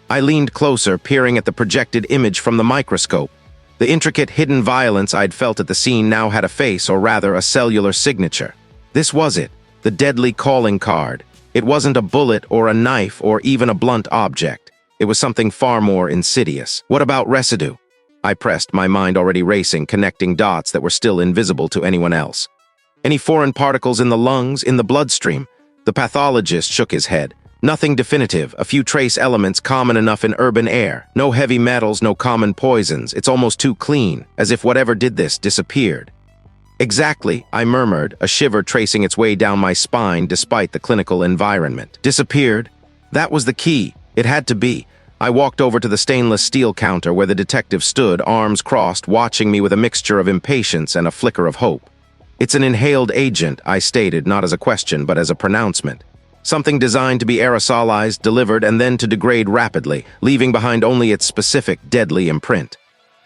I leaned closer, peering at the projected image from the microscope. The intricate hidden violence I'd felt at the scene now had a face, or rather a cellular signature. This was it, the deadly calling card. It wasn't a bullet or a knife or even a blunt object. It was something far more insidious. "What about residue?" I pressed, my mind already racing, connecting dots that were still invisible to anyone else. "Any foreign particles in the lungs, in the bloodstream?" The pathologist shook his head. "Nothing definitive, a few trace elements common enough in urban air. No heavy metals, no common poisons. It's almost too clean, as if whatever did this disappeared." "Exactly," I murmured, a shiver tracing its way down my spine despite the clinical environment. "Disappeared?" That was the key. It had to be. I walked over to the stainless steel counter where the detective stood, arms crossed, watching me with a mixture of impatience and a flicker of hope. "It's an inhaled agent," I stated, not as a question, but as a pronouncement. "Something designed to be aerosolized, delivered, and then to degrade rapidly, leaving behind only its specific, deadly imprint."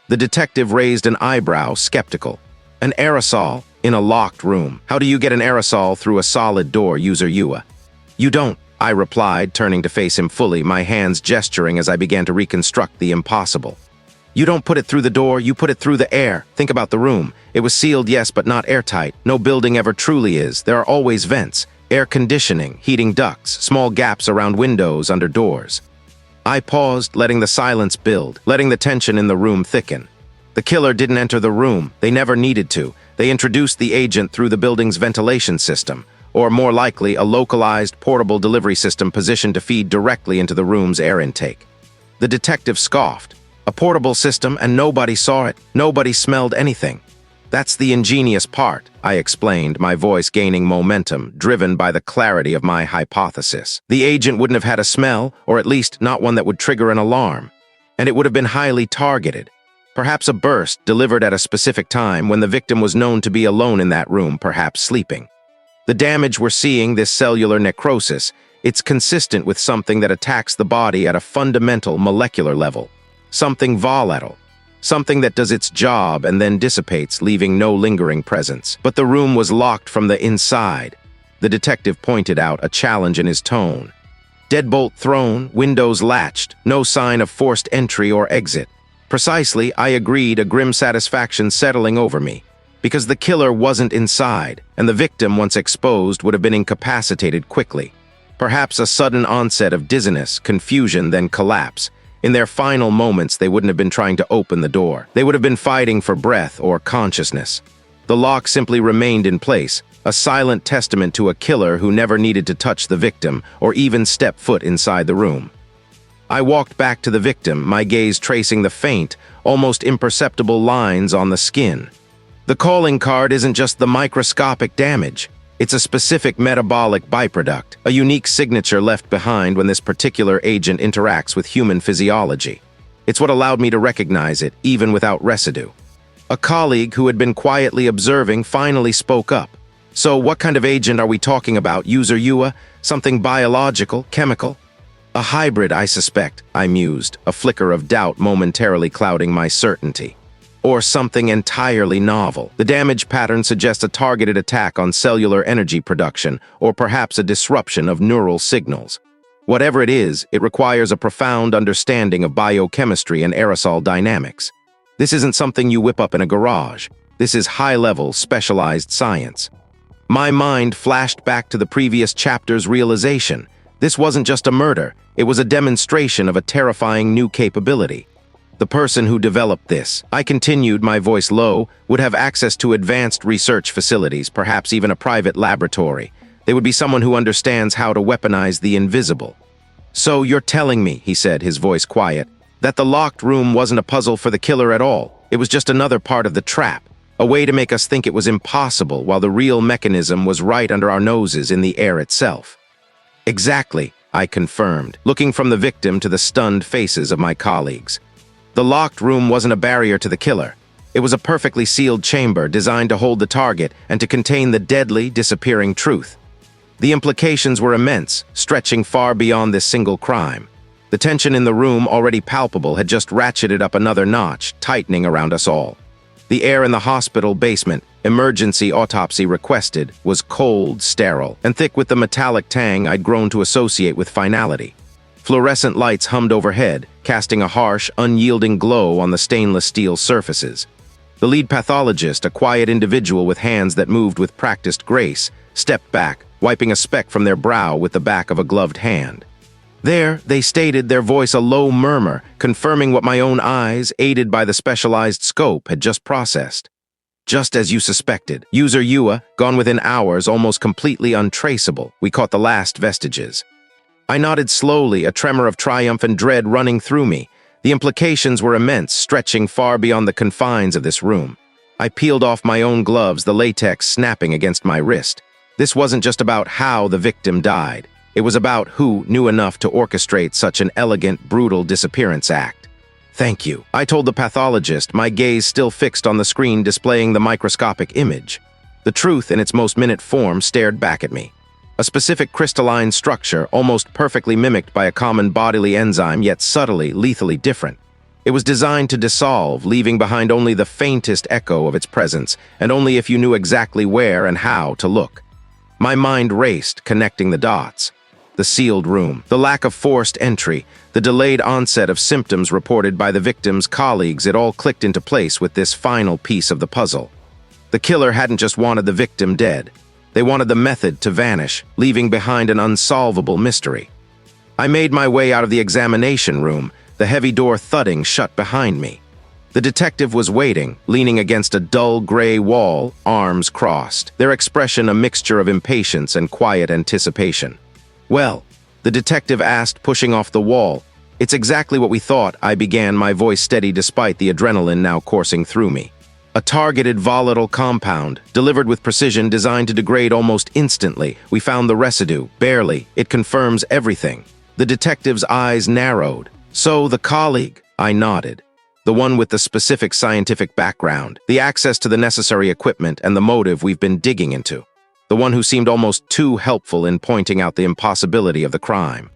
The detective raised an eyebrow, skeptical. "An aerosol? In a locked room? How do you get an aerosol through a solid door, UserUA?" "You don't," I replied, turning to face him fully, my hands gesturing as I began to reconstruct the impossible. "You don't put it through the door, you put it through the air. Think about the room. It was sealed, yes, but not airtight. No building ever truly is. There are always vents, air conditioning, heating ducts, small gaps around windows, under doors." I paused, letting the silence build, letting the tension in the room thicken. The killer didn't enter the room. They never needed to. They introduced the agent through the building's ventilation system, or more likely, a localized, portable delivery system positioned to feed directly into the room's air intake. The detective scoffed. "A portable system, and nobody saw it. Nobody smelled anything." "That's the ingenious part," I explained, my voice gaining momentum, driven by the clarity of my hypothesis. "The agent wouldn't have had a smell, or at least not one that would trigger an alarm. And it would have been highly targeted. Perhaps a burst delivered at a specific time when the victim was known to be alone in that room, perhaps sleeping. The damage we're seeing, this cellular necrosis, it's consistent with something that attacks the body at a fundamental molecular level. Something volatile. Something that does its job and then dissipates, leaving no lingering presence. But the room was locked from the inside." The detective pointed out, a challenge in his tone. "Deadbolt thrown, windows latched, no sign of forced entry or exit." "Precisely," I agreed, a grim satisfaction settling over me. Because the killer wasn't inside, and the victim, once exposed, would have been incapacitated quickly. Perhaps a sudden onset of dizziness, confusion, then collapse. In their final moments, they wouldn't have been trying to open the door. They would have been fighting for breath or consciousness. The lock simply remained in place, a silent testament to a killer who never needed to touch the victim or even step foot inside the room. I walked back to the victim, my gaze tracing the faint, almost imperceptible lines on the skin. The calling card isn't just the microscopic damage. It's a specific metabolic byproduct, a unique signature left behind when this particular agent interacts with human physiology. It's what allowed me to recognize it, even without residue. A colleague who had been quietly observing finally spoke up. "So what kind of agent are we talking about, UserUA? Something biological, chemical?" "A hybrid, I suspect," I mused, a flicker of doubt momentarily clouding my certainty. "Or something entirely novel. The damage pattern suggests a targeted attack on cellular energy production, or perhaps a disruption of neural signals. Whatever it is, it requires a profound understanding of biochemistry and aerosol dynamics. This isn't something you whip up in a garage. This is high-level, specialized science." My mind flashed back to the previous chapter's realization. This wasn't just a murder, it was a demonstration of a terrifying new capability. The person who developed this, I continued, my voice low, would have access to advanced research facilities, perhaps even a private laboratory. They would be someone who understands how to weaponize the invisible. "So you're telling me," he said, his voice quiet, "that the locked room wasn't a puzzle for the killer at all. It was just another part of the trap, a way to make us think it was impossible while the real mechanism was right under our noses in the air itself." "Exactly," I confirmed, looking from the victim to the stunned faces of my colleagues. The locked room wasn't a barrier to the killer. It was a perfectly sealed chamber designed to hold the target and to contain the deadly, disappearing truth. The implications were immense, stretching far beyond this single crime. The tension in the room, already palpable, had just ratcheted up another notch, tightening around us all. The air in the hospital basement, emergency autopsy requested, was cold, sterile, and thick with the metallic tang I'd grown to associate with finality. Fluorescent lights hummed overhead, casting a harsh, unyielding glow on the stainless steel surfaces. The lead pathologist, a quiet individual with hands that moved with practiced grace, stepped back, wiping a speck from their brow with the back of a gloved hand. "There," they stated, their voice a low murmur, confirming what my own eyes, aided by the specialized scope, had just processed. "Just as you suspected. UserUA, gone within hours, almost completely untraceable. We caught the last vestiges." I nodded slowly, a tremor of triumph and dread running through me. The implications were immense, stretching far beyond the confines of this room. I peeled off my own gloves, the latex snapping against my wrist. This wasn't just about how the victim died. It was about who knew enough to orchestrate such an elegant, brutal disappearance act. "Thank you," I told the pathologist, my gaze still fixed on the screen displaying the microscopic image. The truth in its most minute form stared back at me. A specific crystalline structure, almost perfectly mimicked by a common bodily enzyme, yet subtly, lethally different. It was designed to dissolve, leaving behind only the faintest echo of its presence, and only if you knew exactly where and how to look. My mind raced, connecting the dots. The sealed room, the lack of forced entry, the delayed onset of symptoms reported by the victim's colleagues, it all clicked into place with this final piece of the puzzle. The killer hadn't just wanted the victim dead. They wanted the method to vanish, leaving behind an unsolvable mystery. I made my way out of the examination room, the heavy door thudding shut behind me. The detective was waiting, leaning against a dull gray wall, arms crossed, their expression a mixture of impatience and quiet anticipation. "Well," the detective asked, pushing off the wall. "It's exactly what we thought," I began, my voice steady despite the adrenaline now coursing through me. "A targeted volatile compound, delivered with precision, designed to degrade almost instantly. We found the residue, barely. It confirms everything." The detective's eyes narrowed. "So, the colleague," I nodded. "The one with the specific scientific background, the access to the necessary equipment, and the motive we've been digging into. The one who seemed almost too helpful in pointing out the impossibility of the crime."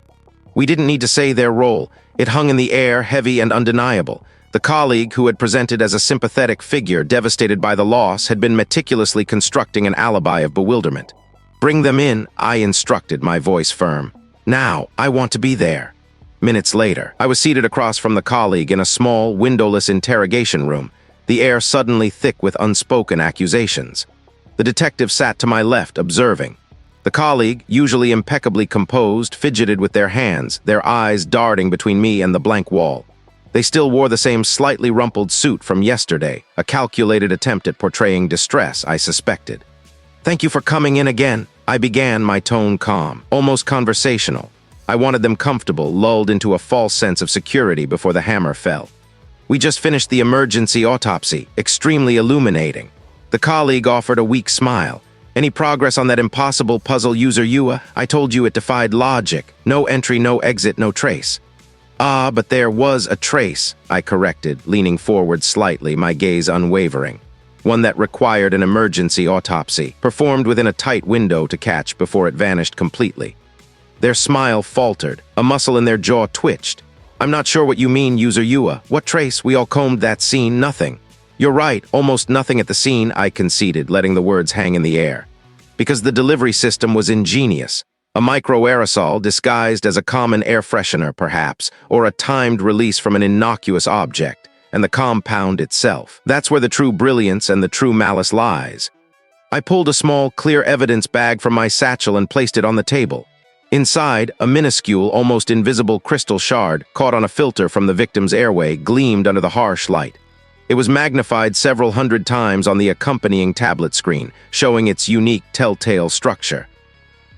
We didn't need to say their role. It hung in the air, heavy and undeniable. The colleague, who had presented as a sympathetic figure devastated by the loss, had been meticulously constructing an alibi of bewilderment. "Bring them in," I instructed, my voice firm. "Now, I want to be there." Minutes later, I was seated across from the colleague in a small, windowless interrogation room, the air suddenly thick with unspoken accusations. The detective sat to my left, observing. The colleague, usually impeccably composed, fidgeted with their hands, their eyes darting between me and the blank wall. They still wore the same slightly rumpled suit from yesterday, a calculated attempt at portraying distress, I suspected. "Thank you for coming in again," I began, my tone calm, almost conversational. I wanted them comfortable, lulled into a false sense of security before the hammer fell. "We just finished the emergency autopsy, extremely illuminating." The colleague offered a weak smile. "Any progress on that impossible puzzle, UserUA? I told you it defied logic. No entry, no exit, no trace." "Ah, but there was a trace," I corrected, leaning forward slightly, my gaze unwavering. "One that required an emergency autopsy, performed within a tight window to catch before it vanished completely." Their smile faltered, a muscle in their jaw twitched. "I'm not sure what you mean, UserUA. What trace? We all combed that scene, nothing." "You're right, almost nothing at the scene," I conceded, letting the words hang in the air. "Because the delivery system was ingenious. A microaerosol disguised as a common air freshener, perhaps, or a timed release from an innocuous object, and the compound itself. That's where the true brilliance and the true malice lies." I pulled a small, clear evidence bag from my satchel and placed it on the table. Inside, a minuscule, almost invisible crystal shard, caught on a filter from the victim's airway, gleamed under the harsh light. It was magnified several hundred times on the accompanying tablet screen, showing its unique telltale structure.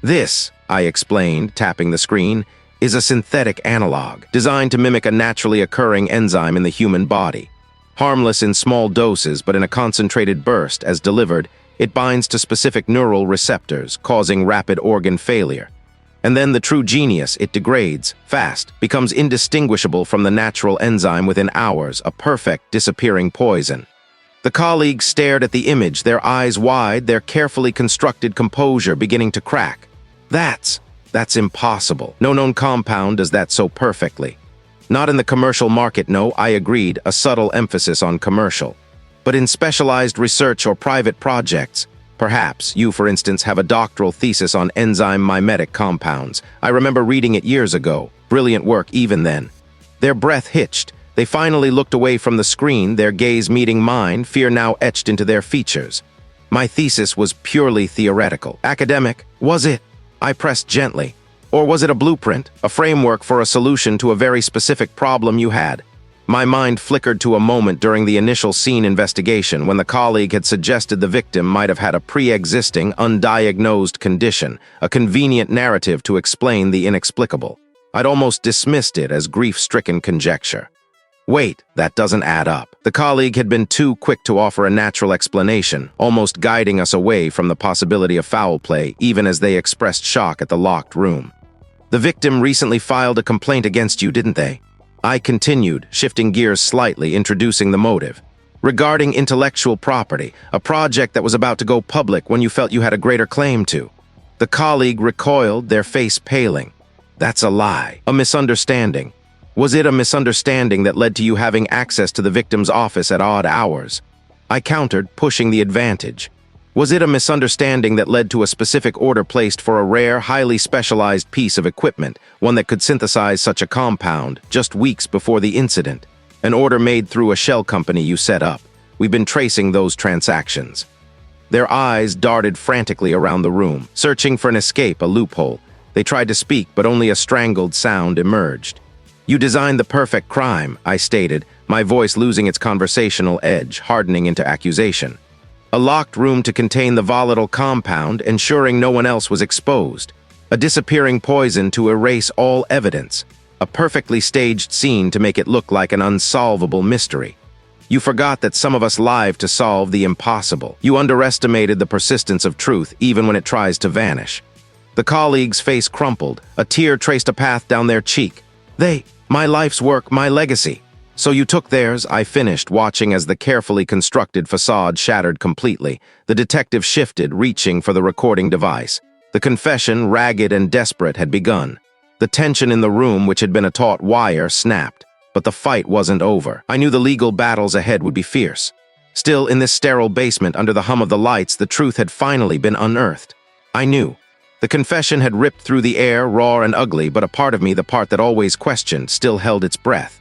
"This," I explained, tapping the screen, "is a synthetic analog, designed to mimic a naturally occurring enzyme in the human body. Harmless in small doses, but in a concentrated burst, as delivered, it binds to specific neural receptors, causing rapid organ failure. And then the true genius, it degrades, fast, becomes indistinguishable from the natural enzyme within hours, a perfect disappearing poison." The colleagues stared at the image, their eyes wide, their carefully constructed composure beginning to crack. That's impossible. No known compound does that so perfectly. Not in the commercial market, no, I agreed, a subtle emphasis on commercial. But in specialized research or private projects, perhaps, you, for instance, have a doctoral thesis on enzyme mimetic compounds. I remember reading it years ago. Brilliant work even then. Their breath hitched. They finally looked away from the screen, their gaze meeting mine, fear now etched into their features. My thesis was purely theoretical. Academic, was it? I pressed gently. Or was it a blueprint, a framework for a solution to a very specific problem you had? My mind flickered to a moment during the initial scene investigation when the colleague had suggested the victim might have had a pre-existing, undiagnosed condition, a convenient narrative to explain the inexplicable. I'd almost dismissed it as grief-stricken conjecture. Wait, that doesn't add up. The colleague had been too quick to offer a natural explanation, almost guiding us away from the possibility of foul play, even as they expressed shock at the locked room. The victim recently filed a complaint against you, didn't they? I continued, shifting gears slightly, introducing the motive. Regarding intellectual property, a project that was about to go public when you felt you had a greater claim to. The colleague recoiled, their face paling. That's a lie. A misunderstanding. Was it a misunderstanding that led to you having access to the victim's office at odd hours? I countered, pushing the advantage. Was it a misunderstanding that led to a specific order placed for a rare, highly specialized piece of equipment, one that could synthesize such a compound, just weeks before the incident? An order made through a shell company you set up. We've been tracing those transactions. Their eyes darted frantically around the room, searching for an escape, a loophole. They tried to speak, but only a strangled sound emerged. You designed the perfect crime, I stated, my voice losing its conversational edge, hardening into accusation. A locked room to contain the volatile compound, ensuring no one else was exposed. A disappearing poison to erase all evidence. A perfectly staged scene to make it look like an unsolvable mystery. You forgot that some of us live to solve the impossible. You underestimated the persistence of truth even when it tries to vanish. The colleague's face crumpled. A tear traced a path down their cheek. My life's work, my legacy. So you took theirs, I finished, watching as the carefully constructed facade shattered completely. The detective shifted, reaching for the recording device. The confession, ragged and desperate, had begun. The tension in the room, which had been a taut wire, snapped. But the fight wasn't over. I knew the legal battles ahead would be fierce. Still, in this sterile basement, under the hum of the lights, the truth had finally been unearthed. I knew. The confession had ripped through the air, raw and ugly, but a part of me, the part that always questioned, still held its breath.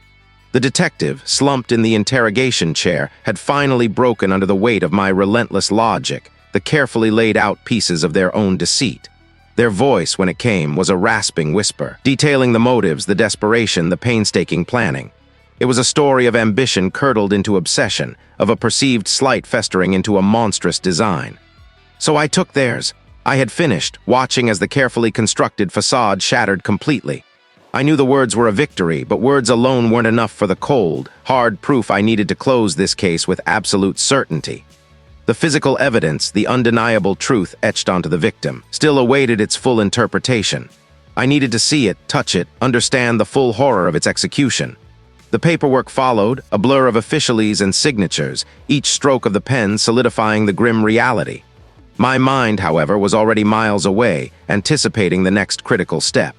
The detective, slumped in the interrogation chair, had finally broken under the weight of my relentless logic, the carefully laid out pieces of their own deceit. Their voice, when it came, was a rasping whisper, detailing the motives, the desperation, the painstaking planning. It was a story of ambition curdled into obsession, of a perceived slight festering into a monstrous design. So I took theirs. I had finished, watching as the carefully constructed facade shattered completely. I knew the words were a victory, but words alone weren't enough for the cold, hard proof I needed to close this case with absolute certainty. The physical evidence, the undeniable truth etched onto the victim, still awaited its full interpretation. I needed to see it, touch it, understand the full horror of its execution. The paperwork followed, a blur of officialese and signatures, each stroke of the pen solidifying the grim reality. My mind, however, was already miles away, anticipating the next critical step.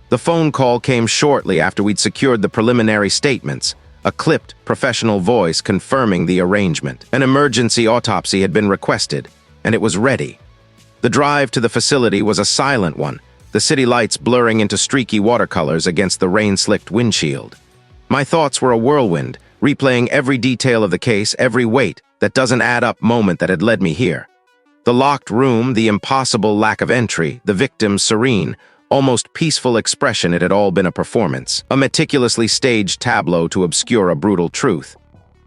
The phone call came shortly after we'd secured the preliminary statements, a clipped, professional voice confirming the arrangement. An emergency autopsy had been requested, and it was ready. The drive to the facility was a silent one, the city lights blurring into streaky watercolors against the rain-slicked windshield. My thoughts were a whirlwind, replaying every detail of the case, every wait, that doesn't add up moment that had led me here. The locked room, the impossible lack of entry, the victim's serene, almost peaceful expression. It had all been a performance, a meticulously staged tableau to obscure a brutal truth.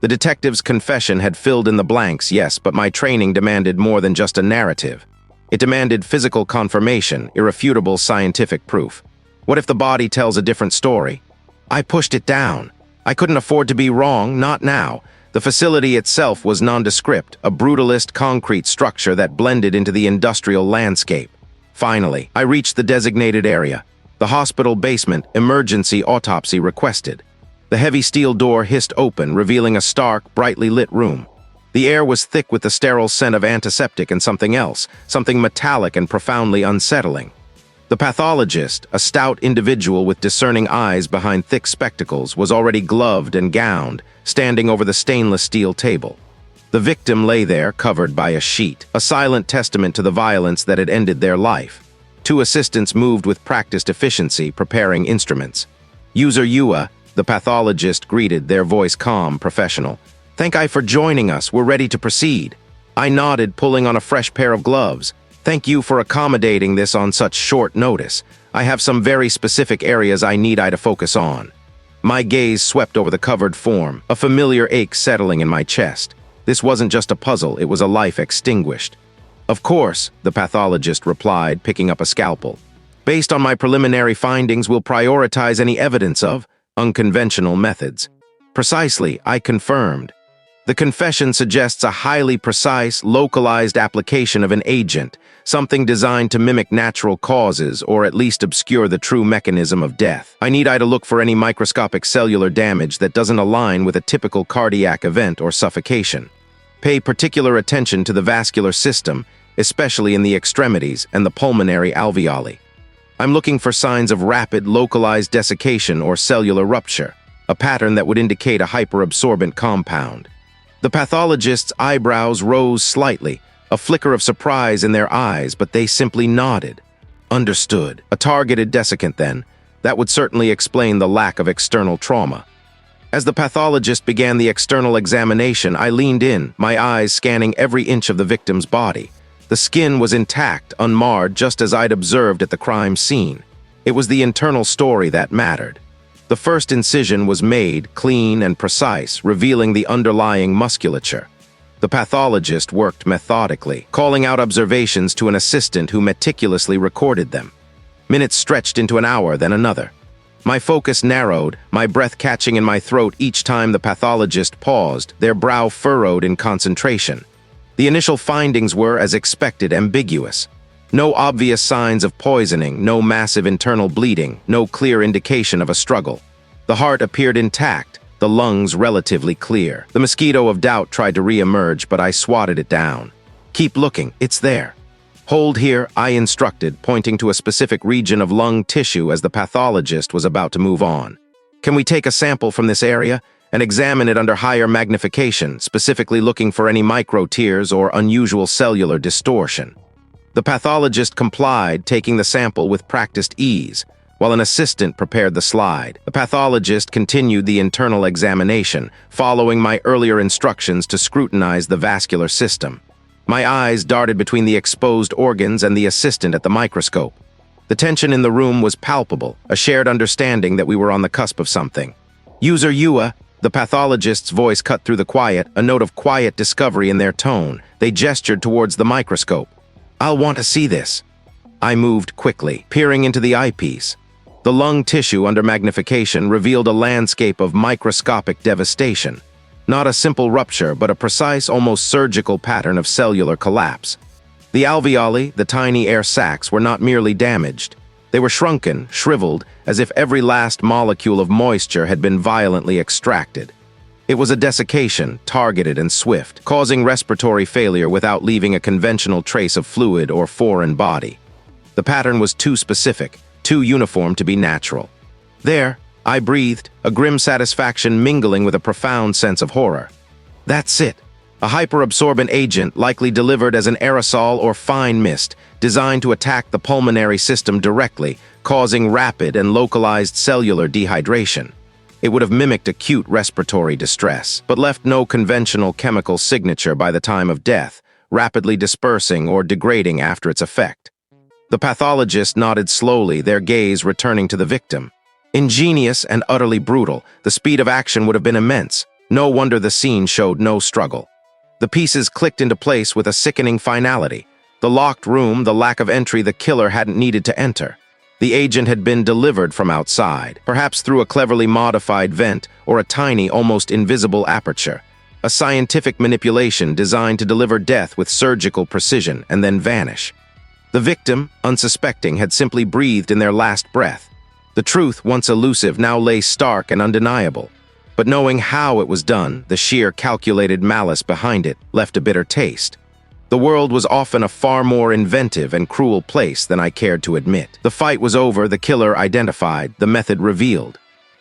The detective's confession had filled in the blanks, yes, but my training demanded more than just a narrative. It demanded physical confirmation, irrefutable scientific proof. What if the body tells a different story? I pushed it down. I couldn't afford to be wrong, not now. The facility itself was nondescript, a brutalist concrete structure that blended into the industrial landscape. Finally, I reached the designated area. The hospital basement, emergency autopsy requested. The heavy steel door hissed open, revealing a stark, brightly lit room. The air was thick with the sterile scent of antiseptic and something else, something metallic and profoundly unsettling. The pathologist, a stout individual with discerning eyes behind thick spectacles, was already gloved and gowned, standing over the stainless steel table. The victim lay there, covered by a sheet, a silent testament to the violence that had ended their life. Two assistants moved with practiced efficiency, preparing instruments. UserUA, the pathologist greeted, their voice calm, professional. "Thank you for joining us. We're ready to proceed." I nodded, pulling on a fresh pair of gloves. "Thank you for accommodating this on such short notice. I have some very specific areas I need to focus on." My gaze swept over the covered form, a familiar ache settling in my chest. This wasn't just a puzzle, it was a life extinguished. "Of course," the pathologist replied, picking up a scalpel. "Based on my preliminary findings, we'll prioritize any evidence of unconventional methods." "Precisely," I confirmed. The confession suggests a highly precise, localized application of an agent, something designed to mimic natural causes or at least obscure the true mechanism of death. I need to look for any microscopic cellular damage that doesn't align with a typical cardiac event or suffocation. Pay particular attention to the vascular system, especially in the extremities and the pulmonary alveoli. I'm looking for signs of rapid, localized desiccation or cellular rupture, a pattern that would indicate a hyperabsorbent compound. The pathologist's eyebrows rose slightly, a flicker of surprise in their eyes, but they simply nodded. Understood. A targeted desiccant, then. That would certainly explain the lack of external trauma. As the pathologist began the external examination, I leaned in, my eyes scanning every inch of the victim's body. The skin was intact, unmarred, just as I'd observed at the crime scene. It was the internal story that mattered. The first incision was made, clean and precise, revealing the underlying musculature. The pathologist worked methodically, calling out observations to an assistant who meticulously recorded them. Minutes stretched into an hour, then another. My focus narrowed, my breath catching in my throat each time the pathologist paused, their brow furrowed in concentration. The initial findings were, as expected, ambiguous. No obvious signs of poisoning, no massive internal bleeding, no clear indication of a struggle. The heart appeared intact, the lungs relatively clear. The mosquito of doubt tried to re-emerge, but I swatted it down. Keep looking, it's there. Hold here, I instructed, pointing to a specific region of lung tissue as the pathologist was about to move on. Can we take a sample from this area and examine it under higher magnification, specifically looking for any micro-tears or unusual cellular distortion? The pathologist complied, taking the sample with practiced ease, while an assistant prepared the slide. The pathologist continued the internal examination, following my earlier instructions to scrutinize the vascular system. My eyes darted between the exposed organs and the assistant at the microscope. The tension in the room was palpable, a shared understanding that we were on the cusp of something. UserUA, the pathologist's voice cut through the quiet, a note of quiet discovery in their tone. They gestured towards the microscope. I'll want to see this. I moved quickly, peering into the eyepiece. The lung tissue under magnification revealed a landscape of microscopic devastation. Not a simple rupture, but a precise, almost surgical pattern of cellular collapse. The alveoli, the tiny air sacs, were not merely damaged. They were shrunken, shriveled, as if every last molecule of moisture had been violently extracted. It was a desiccation, targeted and swift, causing respiratory failure without leaving a conventional trace of fluid or foreign body. The pattern was too specific, too uniform to be natural. There, I breathed, a grim satisfaction mingling with a profound sense of horror. That's it. A hyperabsorbent agent likely delivered as an aerosol or fine mist, designed to attack the pulmonary system directly, causing rapid and localized cellular dehydration. It would have mimicked acute respiratory distress, but left no conventional chemical signature by the time of death, rapidly dispersing or degrading after its effect. The pathologist nodded slowly, their gaze returning to the victim. Ingenious and utterly brutal, the speed of action would have been immense. No wonder the scene showed no struggle. The pieces clicked into place with a sickening finality. The locked room, the lack of entry the killer hadn't needed to enter. The agent had been delivered from outside, perhaps through a cleverly modified vent or a tiny, almost invisible aperture. A scientific manipulation designed to deliver death with surgical precision and then vanish. The victim, unsuspecting, had simply breathed in their last breath. The truth, once elusive, now lay stark and undeniable. But knowing how it was done, the sheer calculated malice behind it left a bitter taste. The world was often a far more inventive and cruel place than I cared to admit. The fight was over, the killer identified, the method revealed.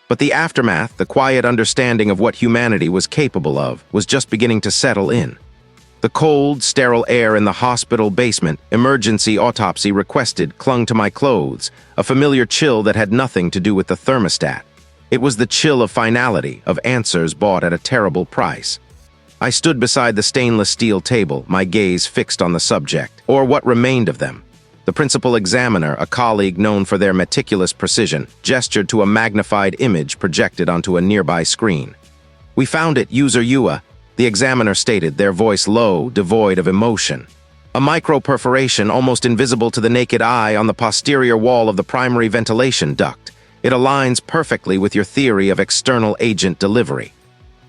But the aftermath, the quiet understanding of what humanity was capable of, was just beginning to settle in. The cold, sterile air in the hospital basement, emergency autopsy requested, clung to my clothes, a familiar chill that had nothing to do with the thermostat. It was the chill of finality, of answers bought at a terrible price. I stood beside the stainless steel table, my gaze fixed on the subject, or what remained of them. The principal examiner, a colleague known for their meticulous precision, gestured to a magnified image projected onto a nearby screen. "We found it, UserUA," the examiner stated, their voice low, devoid of emotion. "A micro-perforation almost invisible to the naked eye on the posterior wall of the primary ventilation duct. It aligns perfectly with your theory of external agent delivery."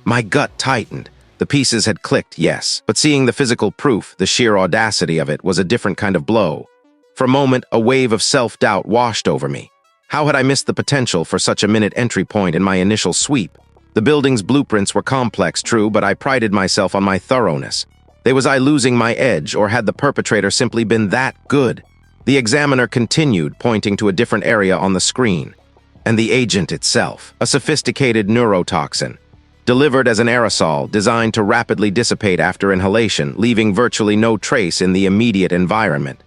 My gut tightened. The pieces had clicked, yes, but seeing the physical proof, the sheer audacity of it, was a different kind of blow. For a moment, a wave of self-doubt washed over me. How had I missed the potential for such a minute entry point in my initial sweep? The building's blueprints were complex, true, but I prided myself on my thoroughness. Was I losing my edge, or had the perpetrator simply been that good? The examiner continued, pointing to a different area on the screen. And the agent itself, a sophisticated neurotoxin, delivered as an aerosol designed to rapidly dissipate after inhalation, leaving virtually no trace in the immediate environment.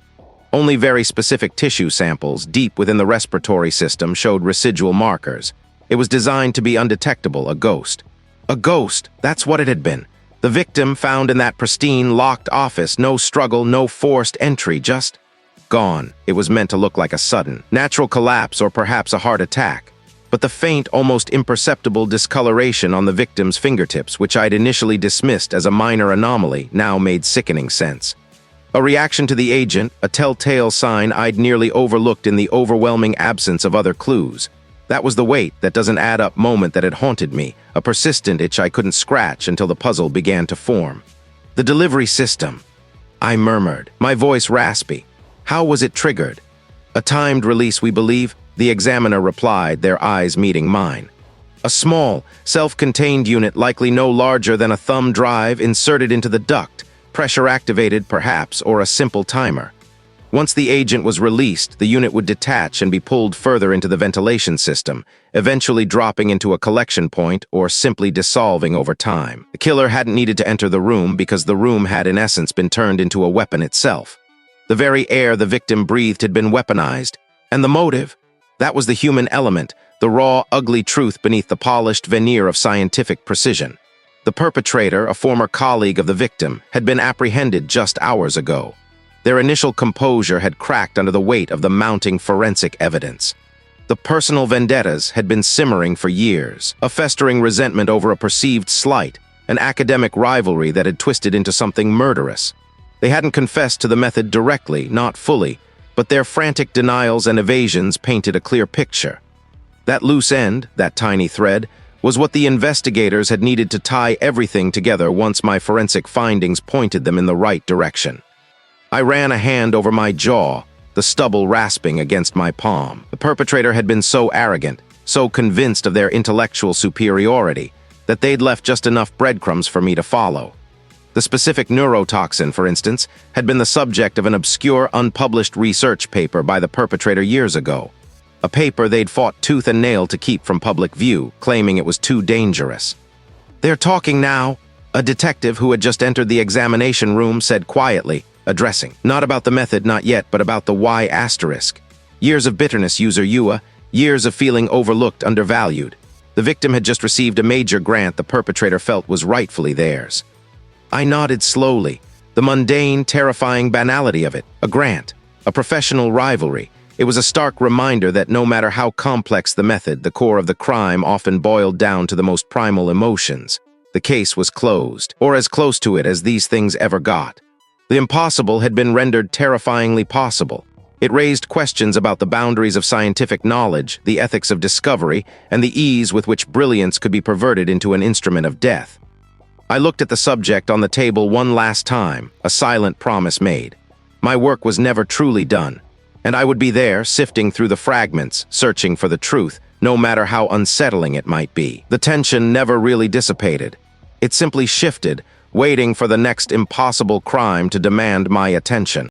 Only very specific tissue samples deep within the respiratory system showed residual markers. It was designed to be undetectable, a ghost. A ghost, that's what it had been. The victim found in that pristine, locked office, no struggle, no forced entry, just gone. It was meant to look like a sudden, natural collapse or perhaps a heart attack. But the faint, almost imperceptible discoloration on the victim's fingertips, which I'd initially dismissed as a minor anomaly, now made sickening sense. A reaction to the agent, a telltale sign I'd nearly overlooked in the overwhelming absence of other clues. That was the wait that doesn't add up moment that had haunted me, a persistent itch I couldn't scratch until the puzzle began to form. The delivery system, I murmured, my voice raspy. How was it triggered? A timed release, we believe, the examiner replied, their eyes meeting mine. A small, self-contained unit likely no larger than a thumb drive inserted into the duct, pressure-activated perhaps, or a simple timer. Once the agent was released, the unit would detach and be pulled further into the ventilation system, eventually dropping into a collection point or simply dissolving over time. The killer hadn't needed to enter the room because the room had in essence been turned into a weapon itself. The very air the victim breathed had been weaponized. And the motive? That was the human element, the raw, ugly truth beneath the polished veneer of scientific precision. The perpetrator, a former colleague of the victim, had been apprehended just hours ago. Their initial composure had cracked under the weight of the mounting forensic evidence. The personal vendettas had been simmering for years, a festering resentment over a perceived slight, an academic rivalry that had twisted into something murderous. They hadn't confessed to the method directly, not fully, but their frantic denials and evasions painted a clear picture. That loose end, that tiny thread, was what the investigators had needed to tie everything together once my forensic findings pointed them in the right direction. I ran a hand over my jaw, the stubble rasping against my palm. The perpetrator had been so arrogant, so convinced of their intellectual superiority, that they'd left just enough breadcrumbs for me to follow. The specific neurotoxin, for instance, had been the subject of an obscure, unpublished research paper by the perpetrator years ago. A paper they'd fought tooth and nail to keep from public view, claiming it was too dangerous. "They're talking now," a detective who had just entered the examination room said quietly, addressing. Not about the method, not yet, but about the why asterisk. Years of bitterness, UserUA, years of feeling overlooked, undervalued. The victim had just received a major grant the perpetrator felt was rightfully theirs. I nodded slowly, the mundane, terrifying banality of it. A grant, a professional rivalry. It was a stark reminder that no matter how complex the method, the core of the crime often boiled down to the most primal emotions. The case was closed, or as close to it as these things ever got. The impossible had been rendered terrifyingly possible. It raised questions about the boundaries of scientific knowledge, the ethics of discovery, and the ease with which brilliance could be perverted into an instrument of death. I looked at the subject on the table one last time, a silent promise made. My work was never truly done, and I would be there, sifting through the fragments, searching for the truth, no matter how unsettling it might be. The tension never really dissipated. It simply shifted, waiting for the next impossible crime to demand my attention.